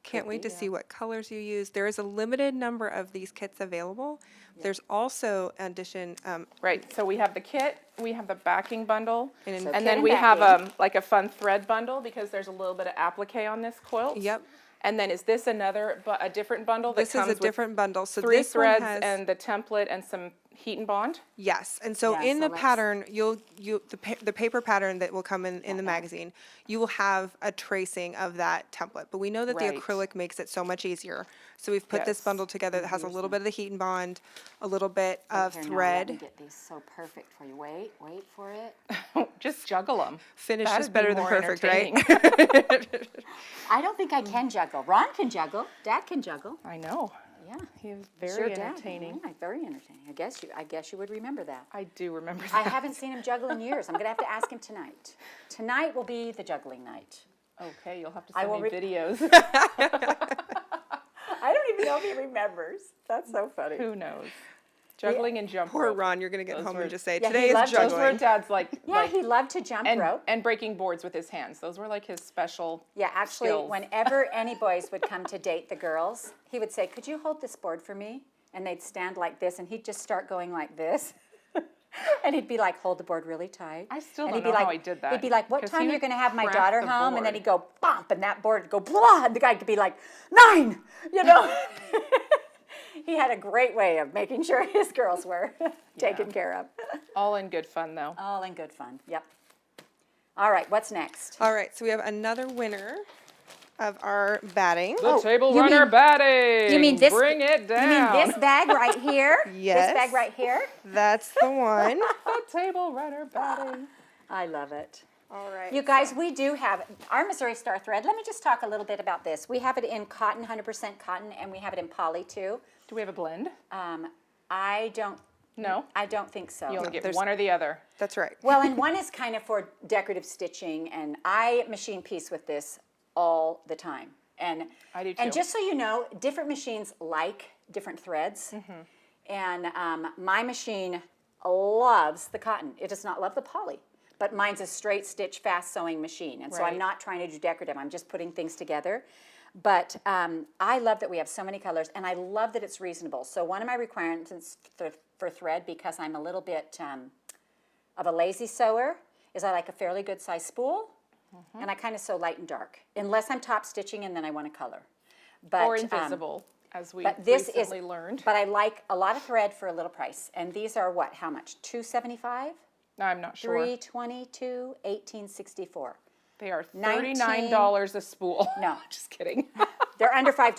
Can't wait to see what colors you use. There is a limited number of these kits available. There's also an addition, Right, so we have the kit, we have the backing bundle, So and kit then and we have backing. like a fun thread bundle because there's a little bit of applique on this quilt. Yep. And then is this a different bundle that this is comes a with different bundle. So 3 this one threads has, and the template and some heat and bond? yes, and so Yeah, in so the let's- pattern, the paper pattern that will come in the magazine, you will have a tracing of that template. But we know that the Right. acrylic makes it so much easier. So we've put this Yes. bundle together that has a little bit of the heat and bond, a little bit of Here, now, let me thread. get these so perfect for you. Wait for it. Just juggle them. Finish is better than perfect, right? I don't think I can juggle. Ron can juggle. Dad can juggle. I know. Yeah. He was Sure, very Dad. entertaining. Yeah, very entertaining. I guess you would remember that. I do remember that. I haven't seen him juggle in years. I'm going to have to ask him tonight. Tonight will be the juggling night. Okay, you'll have to I send will me videos. I don't even know if he remembers. That's so funny. Who knows? Juggling and jump Poor rope. Ron, you're going to get Those home were- and just say, Yeah, he today is loves Those were juggling. Dad's like, Yeah, he loved to jump rope. and breaking boards with his hands. Those were like his special. Yeah, actually, skills. whenever any boys would come to date the girls, he would say, "Could you hold this board for me?" And they'd stand like this, and he'd just start going like this. And he'd be like, "Hold the board really tight." I still And don't he'd be know how like, he did that. He'd be like, "What 'Cause time he are you would going to have my crack daughter the home?" And then board. he'd go, bump, and that board would go, blah, and the guy could be like, 9, you know? He had a great way of making sure his girls were taken care of. All in good fun, though. All in good fun, yep. All right, what's next? All right, so we have another winner of our batting. The table you runner mean- batting. You mean this? Bring it down. You mean this bag right here? Yes. This bag right here? That's the one. The table runner batting. I love it. All right. You guys, we do have our Missouri Star thread. Let me just talk a little bit about this. We have it in cotton, 100% cotton, and we have it in poly too. Do we have a blend? I don't think so. You only get there's- one or the other. That's right. Well, and one is kind of for decorative stitching, and I machine piece with this all the time. And I do And too. just so you know, different machines like different threads. And my machine loves the cotton. It does not love the poly. But mine's a straight stitch, fast sewing machine. And so I'm Right. not trying to do decorative. I'm just putting things together. But I love that we have so many colors, and I love that it's reasonable. So one of my requirements for thread, because I'm a little bit of a lazy sewer, is I like a fairly good size spool, and I kind of sew light and dark, unless I'm top stitching and then I want to color. But, Or invisible, as we But this recently is learned. But I like a lot of thread for a little price, and these are what? How much? $2.75, I'm not sure. $3.22, $18.64. They are 19 $39 a spool. No. Just kidding. They're under $5.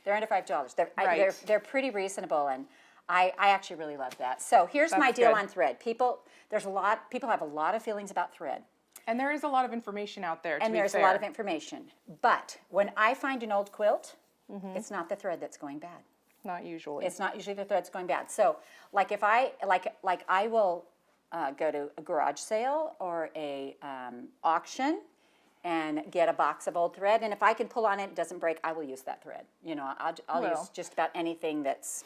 They're under $5. Right. They're pretty reasonable, and I actually really love that. So here's my That's deal good. on thread. People have a lot of feelings about thread, And there is a lot of information out there, to and be there's fair. a lot of information. But when I find an old quilt, Mm-hmm. it's not the thread that's going bad. Not usually. It's not usually the thread's going bad. So, like if I I will go to a garage sale or a auction and get a box of old thread, and if I can pull on it, it doesn't break, I will use that thread. You know, I'll Well. use just about anything that's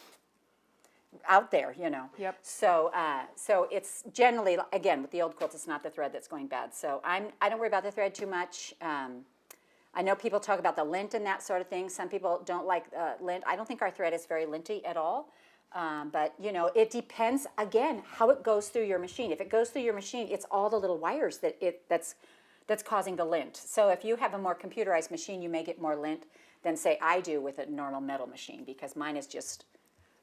out there. You know. Yep. So so it's generally, again, with the old quilts, it's not the thread that's going bad. So I don't worry about the thread too much. I know people talk about the lint and that sort of thing. Some people don't like lint. I don't think our thread is very linty at all. But, you know, it depends, again, how it goes through your machine. If it goes through your machine, it's all the little wires that's causing the lint. So if you have a more computerized machine, you may get more lint than, say, I do with a normal metal machine, because mine is just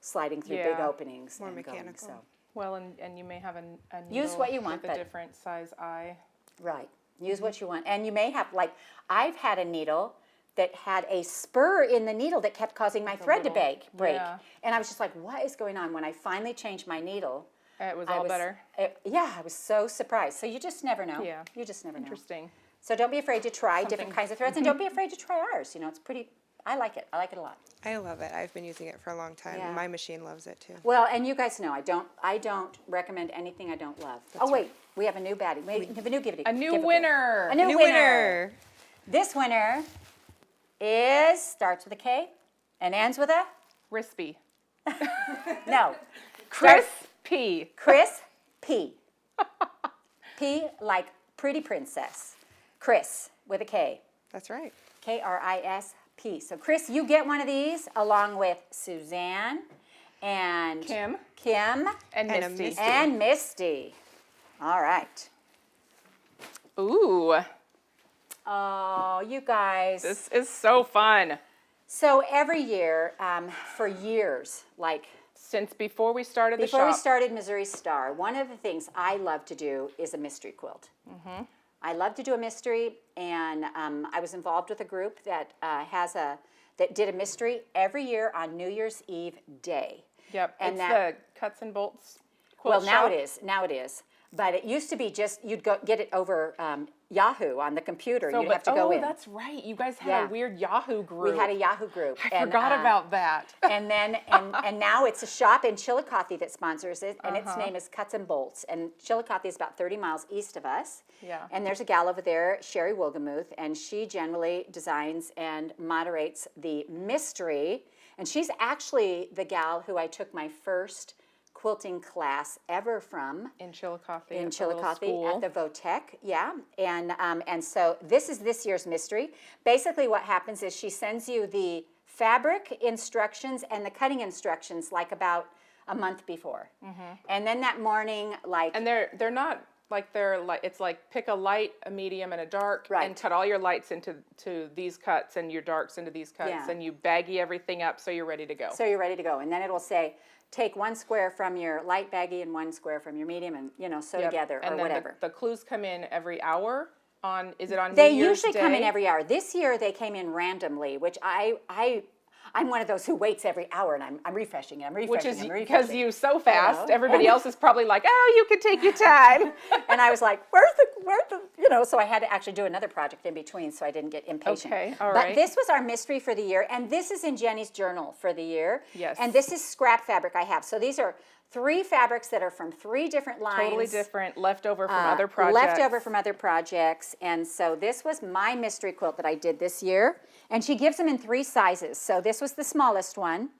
sliding through big Yeah. openings. More and going, mechanical. so. Well, and you may have a needle Use what you want, with a but- different size eye. Right. Use what you want. And you may have, like, I've had a needle that had a spur in the needle that kept causing my thread to break. yeah. And I was just like, what is going on? When I finally changed my needle, It was I all better. I was so surprised. So you just never know. Yeah. You just never know. Interesting. So don't be afraid to try different kinds of threads, and don't be afraid to try ours. You know, it's pretty, I like it. I like it a lot. I love it. I've been using it for a long time. Yeah. My machine loves it too. Well, and you guys know I don't recommend anything I don't love. Oh wait, we have a new baddie. We have a new A new winner. A new winner. This winner starts with a K and ends with a Crispy. no. Chris P. Chris P. P like pretty princess. Chris with a K. That's right. K-R-I-S-P. So Chris, you get one of these along with Suzanne and Kim And and a Misty. Misty. And Misty. All right. Ooh, Oh, you guys. this is so fun. So every year, for years, like Since before we started the before we shop. started Missouri Star, one of the things I love to do is a mystery quilt. I love to do a mystery, and I was involved with a group that that did a mystery every year on New Year's Eve day. Yep, And it's that- the Cuts and Bolts quilt Well, now shop. it is. Now it is. But it used to be just you'd go get it over Yahoo on the computer. So, You'd have to go in. that's right. You guys had Yeah. a weird Yahoo group. We had a Yahoo group. I forgot about that. And then and now it's a shop in Chillicothe that sponsors it, and its name is Cuts and Bolts. And Chillicothe is about 30 miles east of us. Yeah. And there's a gal over there, Sherry Wilgemuth, and she generally designs and moderates the mystery. And she's actually the gal who I took my first quilting class ever from. In Chillicothe. In at the little Chillicothe school. at the Votech, yeah, and so this is this year's mystery. Basically, what happens is she sends you the fabric instructions and the cutting instructions like about a month before, and then that morning, like And they're not like it's like pick a light, a medium, and a dark, Right. and cut all your lights into these cuts and your darks into these cuts, Yeah. and you baggy everything up so you're ready to go. so you're ready to go, and then it will say. Take 1 square from your light baggie and 1 square from your medium, and sew Yep. together and or then whatever. The clues come in every hour. Is it on They New Year's usually come in Day? every hour. This year they came in randomly, which I'm one of those who waits every hour, and I'm refreshing and I'm refreshing. Which is and because refreshing. you so fast. know. Everybody else is probably like, oh, you can take your time. And I was like, where's the, so I had to actually do another project in between so I didn't get impatient. Okay, all But right. this was our mystery for the year, and this is in Jenny's journal for the year. Yes. And this is scrap fabric I have. So these are 3 fabrics that are from 3 different lines. Totally different, leftover from other projects. Leftover from other projects. And so this was my mystery quilt that I did this year. And she gives them in 3 sizes. So this was the smallest one,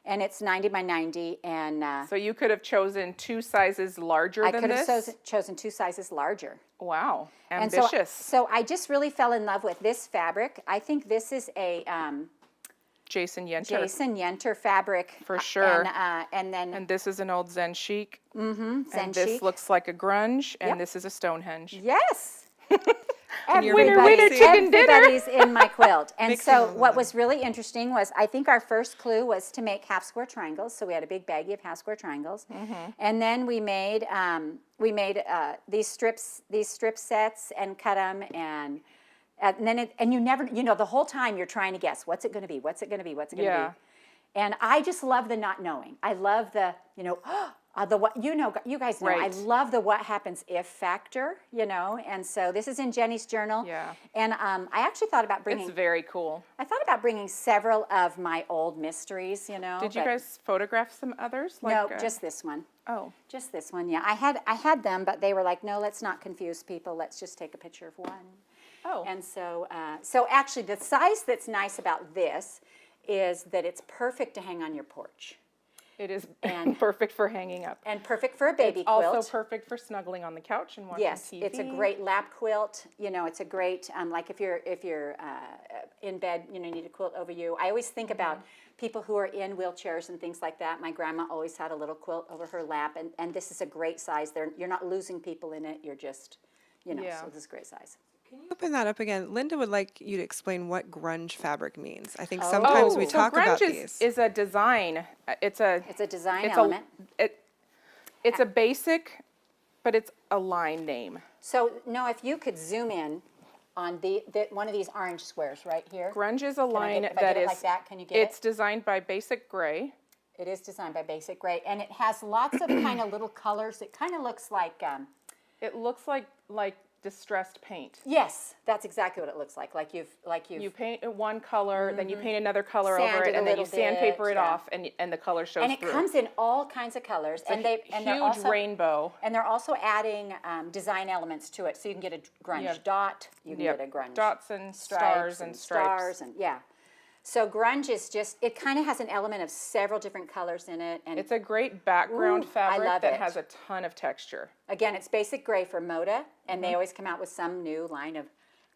and it's 90 by 90. And So you could have chosen 2 sizes larger I than could have this? chosen 2 sizes larger. Wow, And ambitious. so I just really fell in love with this fabric. I think this is a Jason Yenter. Jason Yenter fabric. For sure. And then And this is an old Zen Chic. Zen And this Chic. looks like a grunge, and Yep. this is a Stonehenge. Yes. you're Winner, winner, chicken dinner. Everybody's in my quilt. And Mixing so all of what them. was really interesting was I think our first clue was to make half square triangles. So we had a big baggie of half square triangles. And then we made these strip sets and cut them and then you never the whole time you're trying to guess what's it going to be, what's it going to be, what's it going to Yeah. be. And I just love the not knowing. I love the the what you guys know. I Right. love the what happens if factor, and so this is in Jenny's journal. Yeah. And I actually thought about bringing. It's very cool. I thought about bringing several of my old mysteries. Did you but guys photograph some others? No, just this one. Oh, Just this one. Yeah, I had them, but they were like, no, let's not confuse people. Let's just take a picture of one. oh. And so, so actually, the size that's nice about this is that it's perfect to hang on your porch. It is and- perfect for hanging up. And perfect for a baby It's quilt. also perfect for snuggling on the couch and watching Yes, TV. it's a great lap quilt. It's a great like if you're in bed, you need a quilt over you. I always think about people who are in wheelchairs and things like that. My grandma always had a little quilt over her lap, and this is a great size. You're not losing people in it. You're just, Yeah. so this is a great size. Can you open that up again? Linda would like you to explain what grunge fabric means. I think sometimes we so talk grunge about is, these. is a design. It's a design it's element. It's a basic, but it's a line name. So, no, if you could zoom in on the one of these orange squares right here. Grunge is a line if I that get it is. like that, can you get It's it? designed by Basic Gray. It is designed by Basic Gray, and it has lots of kind of little colors. It kind of looks like It looks like distressed paint. Yes, that's exactly what it looks like. You paint it one color, then you paint another color Sand over it it, a and then you little sandpaper bit, it yeah. off, and the color shows and it through. comes in all kinds of colors, and they're huge also rainbow. and they're also adding design elements to it, so you can get a grunge dot, you can Yep. get a grunge Dots and stars and stripes. stars, and yeah. So grunge is just, it kind of has an element of several different colors in it, and It's a great background Ooh, I fabric love that it. has a ton of texture. again, it's basic gray for Moda, and they always come out with some new line of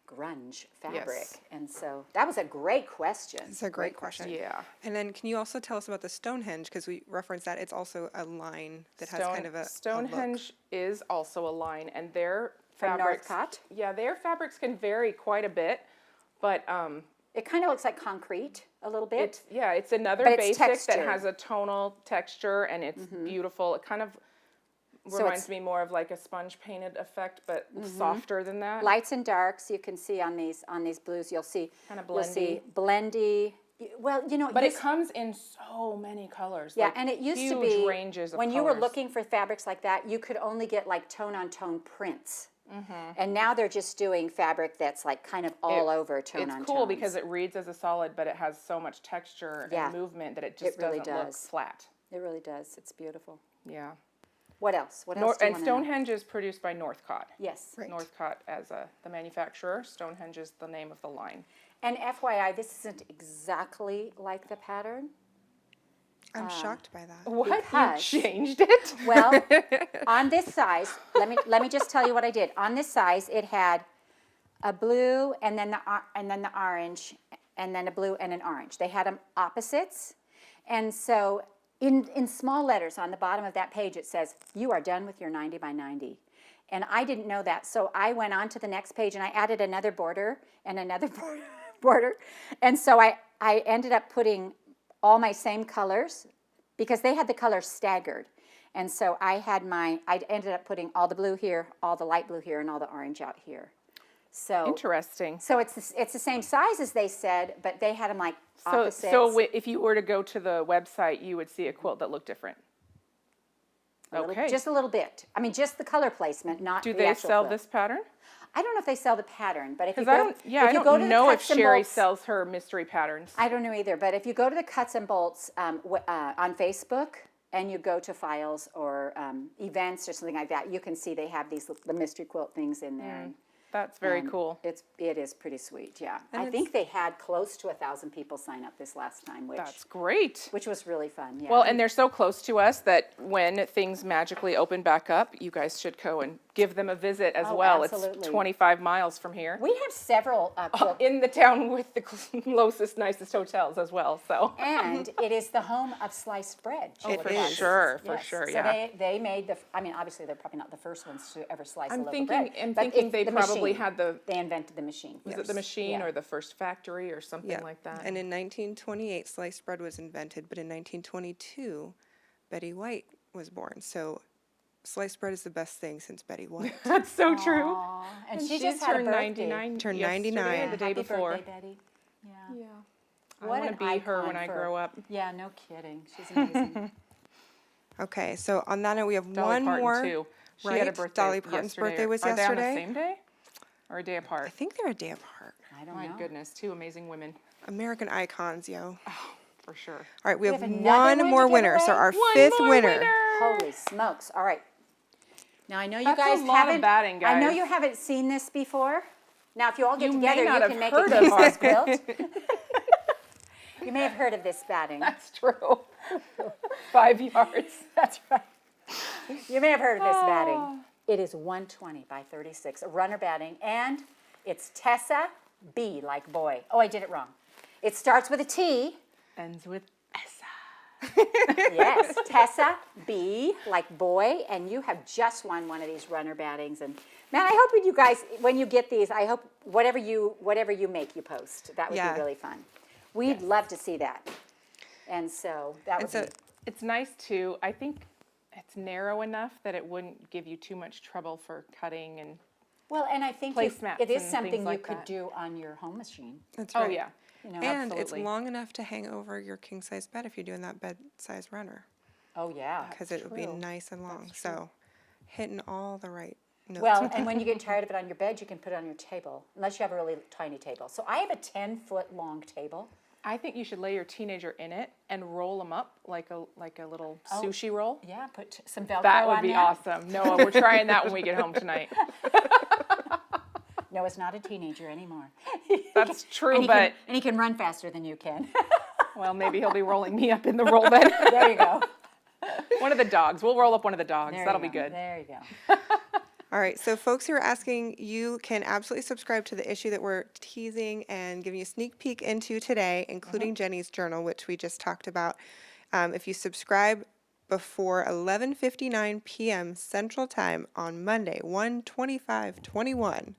grunge fabric. Yes. And so that was a great question. It's a great question. Yeah. And then can you also tell us about the Stonehenge? Because we referenced that. It's also a line that has kind of a look. Stonehenge is also a line, and their From fabrics. Northcott? Yeah, their fabrics can vary quite a bit, but It kind of looks like concrete a little bit. it's another But it's basic that textured. has a tonal texture, and it's beautiful. It kind of reminds me more of like a sponge painted effect, but softer than that. Lights and darks you can see on these blues. You'll see Kinda You'll see blendy. Well, But it used- comes in so many colors. yeah, like and it used to huge be ranges of when you were colors. looking for fabrics like that, you could only get like tone on tone prints. Mm-hmm. And now they're just doing fabric that's like kind of all over tone It's on cool tones. because it reads as a solid, but it has so much texture Yeah. and movement that it just really doesn't look does. flat. It really does. It's beautiful. Yeah. What else? What else do you And want to know? Stonehenge is produced by Northcott. Yes. Right. Northcott as the manufacturer. Stonehenge is the name of the line. And FYI, this isn't exactly like the pattern. I'm shocked by that. What? Because- You changed it? Well, on this size, let me just tell you what I did. On this size, it had a blue and then the orange and then a blue and an orange. They had them opposites, and so in small letters on the bottom of that page it says, "You are done with your 90 by 90." And I didn't know that, so I went on to the next page and I added another border and another border, and so I ended up putting all my same colors because they had the colors staggered. And so I ended up putting all the blue here, all the light blue here, and all the orange out here. So Interesting. so it's the same size as they said, but they had them like opposites. So if you were to go to the website, you would see a quilt that looked different. Okay. Just a little bit. I mean, just the color placement, not Do the they actual sell quilt. this pattern? I don't know if they sell the pattern, but if you Because go, I you go to don't the know if cuts and Sherry bolts- sells her mystery patterns. I don't know either, but if you go to the Cuts and Bolts on Facebook and you go to files or events or something like that, you can see they have the mystery quilt things in there. That's very And cool. it is pretty sweet, yeah. And I think they had close to 1,000 people sign up this last time, That's great. which was really fun, yeah. Well, and they're so close to us that when things magically open back up, you guys should go and give them a visit as Oh, well. absolutely. It's 25 miles from here. we have several quilt, In the town with the closest, nicest hotels as well. So and it is the home of sliced bread. It Chili is. Cottage. for Yes. sure, So yeah. they made obviously they're probably not the first ones to ever slice a I'm loaf of thinking, bread. I'm but thinking it's they the probably machine. had They invented the machine. was it the machine Yeah. or the first factory or something Yeah. like that? And in 1928, sliced bread was invented, but in 1922, Betty White was born. So sliced bread is the best thing since Betty White. That's so true. Aw, and she She's just had a turned birthday. 99. Turned yesterday 99. or the day Happy before. birthday, Betty. Yeah. Yeah. I What want an to be her when icon I for- grow up. Yeah, no kidding. She's amazing. Okay, so on that note, we have Dolly one Parton more. too. She right? had a birthday. Dolly Parton's yesterday. birthday was Are they on the yesterday. same day or a day I apart? think they're a day apart. I don't My know. goodness, two amazing women American icons, yo. for sure. All right, we have have another one one more to give winner. So away? our One fifth more winner. Holy smokes. All right. Now, I know you That's a guys lot of haven't. batting, I know guys. you haven't seen this before. Now, if you all get You may together, not you have can make heard a of Christmas quilt. You may have heard of this batting. That's true. 5 yards. That's right. You may have heard of this Ah. batting. It is 120 by 36, a runner batting, and it's Tessa B, like boy. Oh, I did it wrong. It starts with a T. Ends with Essa. Yes, Tessa B, like boy, and you have just won one of these runner battings. And man, I hope you guys, when you get these, I hope whatever you make, you post. That would Yeah. be really fun. We'd love to see that. And so that would so be. It's nice too. I think it's narrow enough that it wouldn't give you too much trouble for cutting and. Well, and I think Placemats it is and something things you like could that. do on your home machine. That's Oh right. yeah. You know, And Absolutely. it's long enough to hang over your king size bed if you're doing that bed size runner, Oh, yeah. because it would be true. nice and long. So hitting all the right notes. Well, and when you get tired of it on your bed, you can put it on your table, unless you have a really tiny table. So I have a 10-foot long table. I think you should lay your teenager in it and roll them up like a little sushi roll. Yeah, put some Velcro That would on be there. awesome. Noah, we're trying that when we get home tonight. Noah's not a teenager anymore. That's true, and but he can run faster than you can. well, maybe he'll be rolling me up in the roll then. There you go. One of the dogs. We'll roll up one of the dogs. There That'll you be go. good. There you go. All right, so folks who are asking, you can absolutely subscribe to the issue that we're teasing and giving you a sneak peek into today, including Jenny's journal, which we just talked about. If you subscribe before 11:59 p.m. Central Time on Monday, 1/25/21,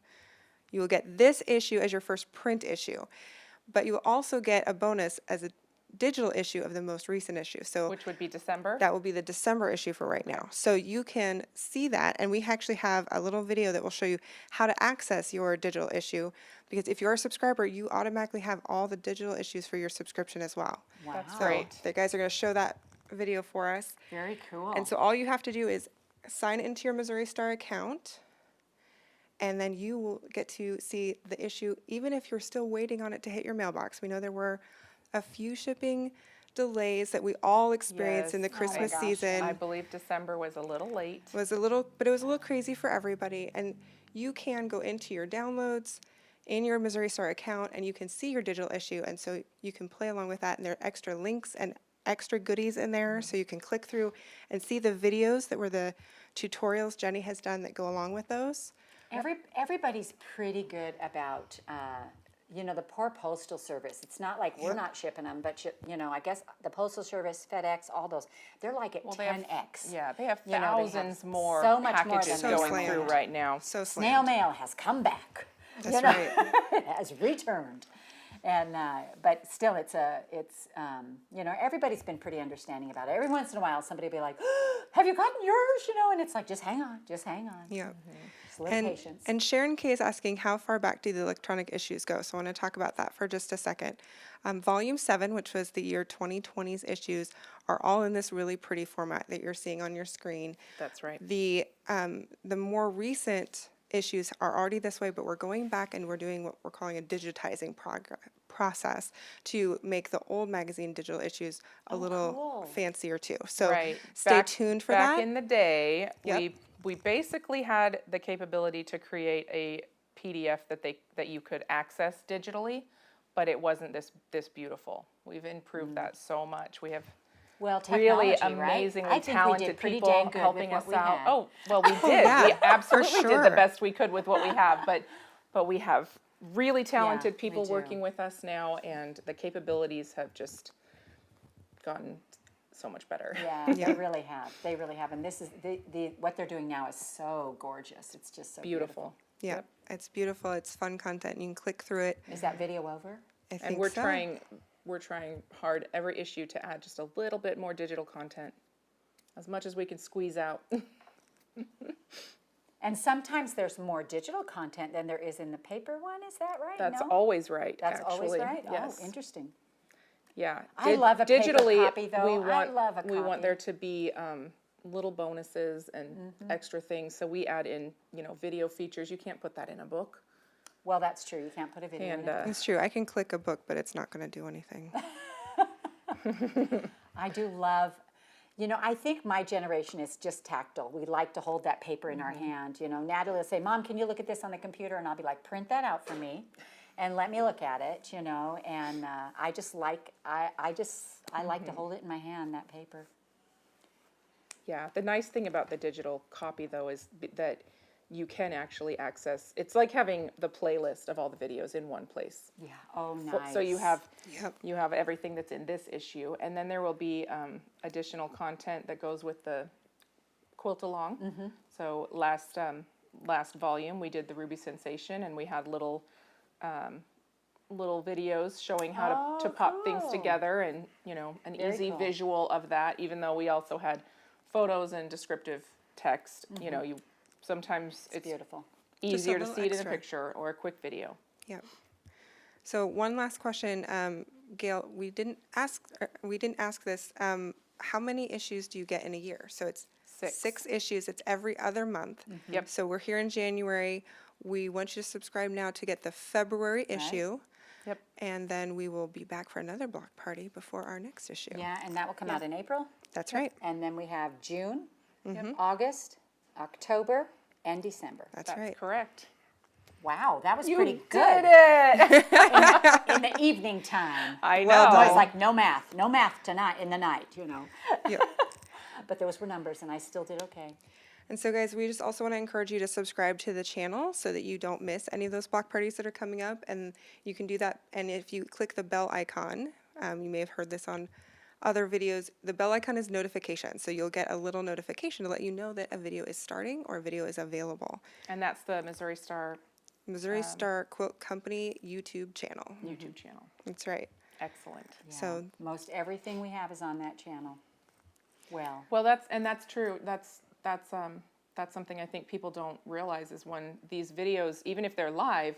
you will get this issue as your first print issue, but you will also get a bonus as a digital issue of the most recent issue. So Which would be December. that will be the December issue for right now. So you can see that, and we actually have a little video that will show you how to access your digital issue, because if you're a subscriber, you automatically have all the digital issues for your subscription as well. Wow. That's So great. the guys are going to show that video for us. Very cool. And so all you have to do is sign into your Missouri Star account, and then you will get to see the issue, even if you're still waiting on it to hit your mailbox. We know there were a few shipping delays that we all experienced in the Yes. Christmas gosh. season. I believe December was a little late. But it was a little crazy for everybody. And you can go into your downloads in your Missouri Star account, and you can see your digital issue, and so you can play along with that. And there are extra links and extra goodies in there, so you can click through and see the videos that were the tutorials Jenny has done that go along with those. Everybody's pretty good about, the poor postal service. It's not like we're not shipping them, but, I guess the postal service, FedEx, all those, they're like at They have- 10x. Yeah, they have You know, they have thousands more so much more packages than we going do. through right now. So Snail slammed. mail has come back. That's right. It has returned. And, but still, everybody's been pretty understanding about it. Every once in a while, somebody will be like, have you gotten yours? And it's like, just hang on. Yeah. Just a little patience. And Sharon K is asking, how far back do the electronic issues go? So I want to talk about that for just a second. Volume 7, which was the year 2020's issues, are all in this really pretty format that you're seeing on your screen. That's right. The more recent issues are already this way, but we're going back and we're doing what we're calling a digitizing process to make the old magazine digital issues a little cool. fancier too. So Right. stay tuned for back that. in the day, Yep. we basically had the capability to create a PDF that you could access digitally, but it wasn't this beautiful. We've improved that so much. We have Well, really technology, right? amazingly I think we talented did pretty people dang good helping with us what we out. had. Oh, well, we did. yeah, We for absolutely did sure. the best we could with what we have, but we have really talented we people do. working with us now, and the capabilities have just gotten so much better. Yeah, they really have. They really have. And this is what they're doing now is so gorgeous. It's just so beautiful. Yeah, it's beautiful. It's fun content. You can click through it. Is that video over? I think And we're so. trying hard every issue to add just a little bit more digital content, as much as we can squeeze out. And sometimes there's more digital content than there is in the paper one. Is that right? That's No? always right. That's actually. always right. Yes. Oh, interesting. Yeah. I love a paper digitally, copy, though. We I want, love a We want copy. there to be little bonuses and extra things. So we add in, video features. You can't put that in a book. Well, that's true. You can't put a video And in it. It's true. I can click a book, but it's not going to do anything. I do love, I think my generation is just tactile. We like to hold that paper in our hand. Natalie will say, Mom, can you look at this on the computer? And I'll be like, print that out for me and let me look at it, and I just like, I like to hold it in my hand, that paper. Yeah. The nice thing about the digital copy, though, is that you can actually access. It's like having the playlist of all the videos in one place. Yeah. Oh, nice. So you have Yep. you have everything that's in this issue, and then there will be additional content that goes with the quilt along. So last volume we did the Ruby Sensation, and we had little videos showing how to pop things cool. together, and an Very easy cool. visual of that. Even though we also had photos and descriptive text, you sometimes it's Beautiful. easier to little see it in a extra. picture or a quick video. Yep. So one last question, Gail. We didn't ask this. How many issues do you get in a year? So it's 6 issues. It's every other month. Yep. So we're here in January. We want you to subscribe now to get the February issue. Yep. And then we will be back for another block party before our next issue. Yeah, and that will come out in April. That's right. And then we have June, August, October, and December. That's That's right. correct. Wow, that was You pretty did good. it. In the evening time. I know. Well Oh, done. it's like no math tonight in the night, Yeah. But those were numbers, and I still did okay. And so, guys, we just also want to encourage you to subscribe to the channel so that you don't miss any of those block parties that are coming up. And you can do that. And if you click the bell icon, you may have heard this on other videos, the bell icon is notification. So you'll get a little notification to let you know that a video is starting or a video is available. And that's the Missouri Star Missouri Star Quilt Company YouTube channel. YouTube channel. That's right. Excellent. Yeah, So- most everything we have is on that channel. Well, That's true. That's something I think people don't realize is when these videos, even if they're live,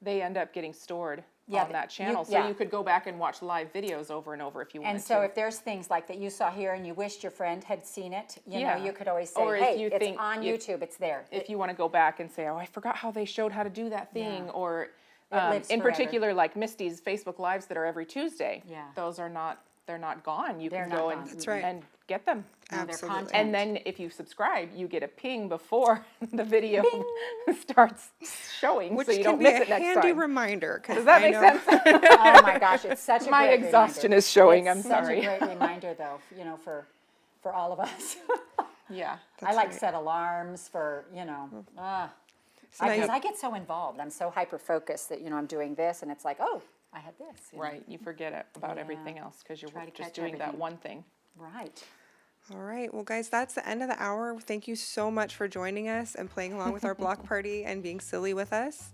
they end up getting stored Yeah, on that channel. yeah. So you could go back and watch live videos over and over if you wanted and so to. if there's things like that you saw here and you wished your friend had seen it, you Yeah. know, you could always say, Or if hey, you it's think on you- YouTube, it's there. if you want to go back and say, oh, I forgot how they showed how to do that thing, Yeah. or lives in forever. particular, like Misty's Facebook Lives that are every Tuesday. Yeah. Those are not, they're not gone. You They're can not go gone. and, That's right. and get them. No, they're Absolutely. content. And then if you subscribe, you get a ping before the video starts showing, Which so you can don't be miss a it next handy time. reminder. Does that make sense? Oh my gosh, it's such a My great exhaustion reminder. is showing, It's I'm such sorry. a great reminder, though, you know, for all of us. Yeah. I like right. set alarms for, you know, now because you- I get so involved. I'm so hyper focused that, you know, I'm doing this, and it's like, oh, I had this. you know. Right. You forget about Yeah. everything else because you're Try to just catch doing that everything. one thing. Right. All right. Well, guys, that's the end of the hour. Thank you so much for joining us and playing along with our block party and being silly with us.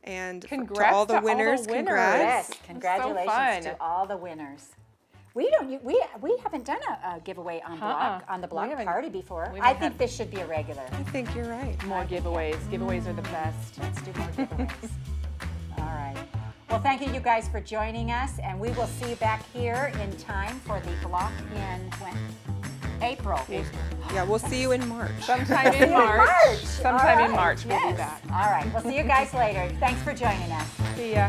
And Congrats to all the to all the winners, winners. congrats. Yes, congratulations fun. to all the winners. We don't. We haven't done a giveaway on the block haven't- party before. we I haven't think had- this should be a regular. I think you're right. More giveaways. Giveaways are the best. Let's do more giveaways. All right. Well, thank you guys for joining us, and we will see you back here in time for the block in when? April. Yeah, we'll see you in March. Sometime in in March. March. Sometime All in right, March we'll be yes. back. All right. We'll see you guys later. Thanks for joining us. See ya.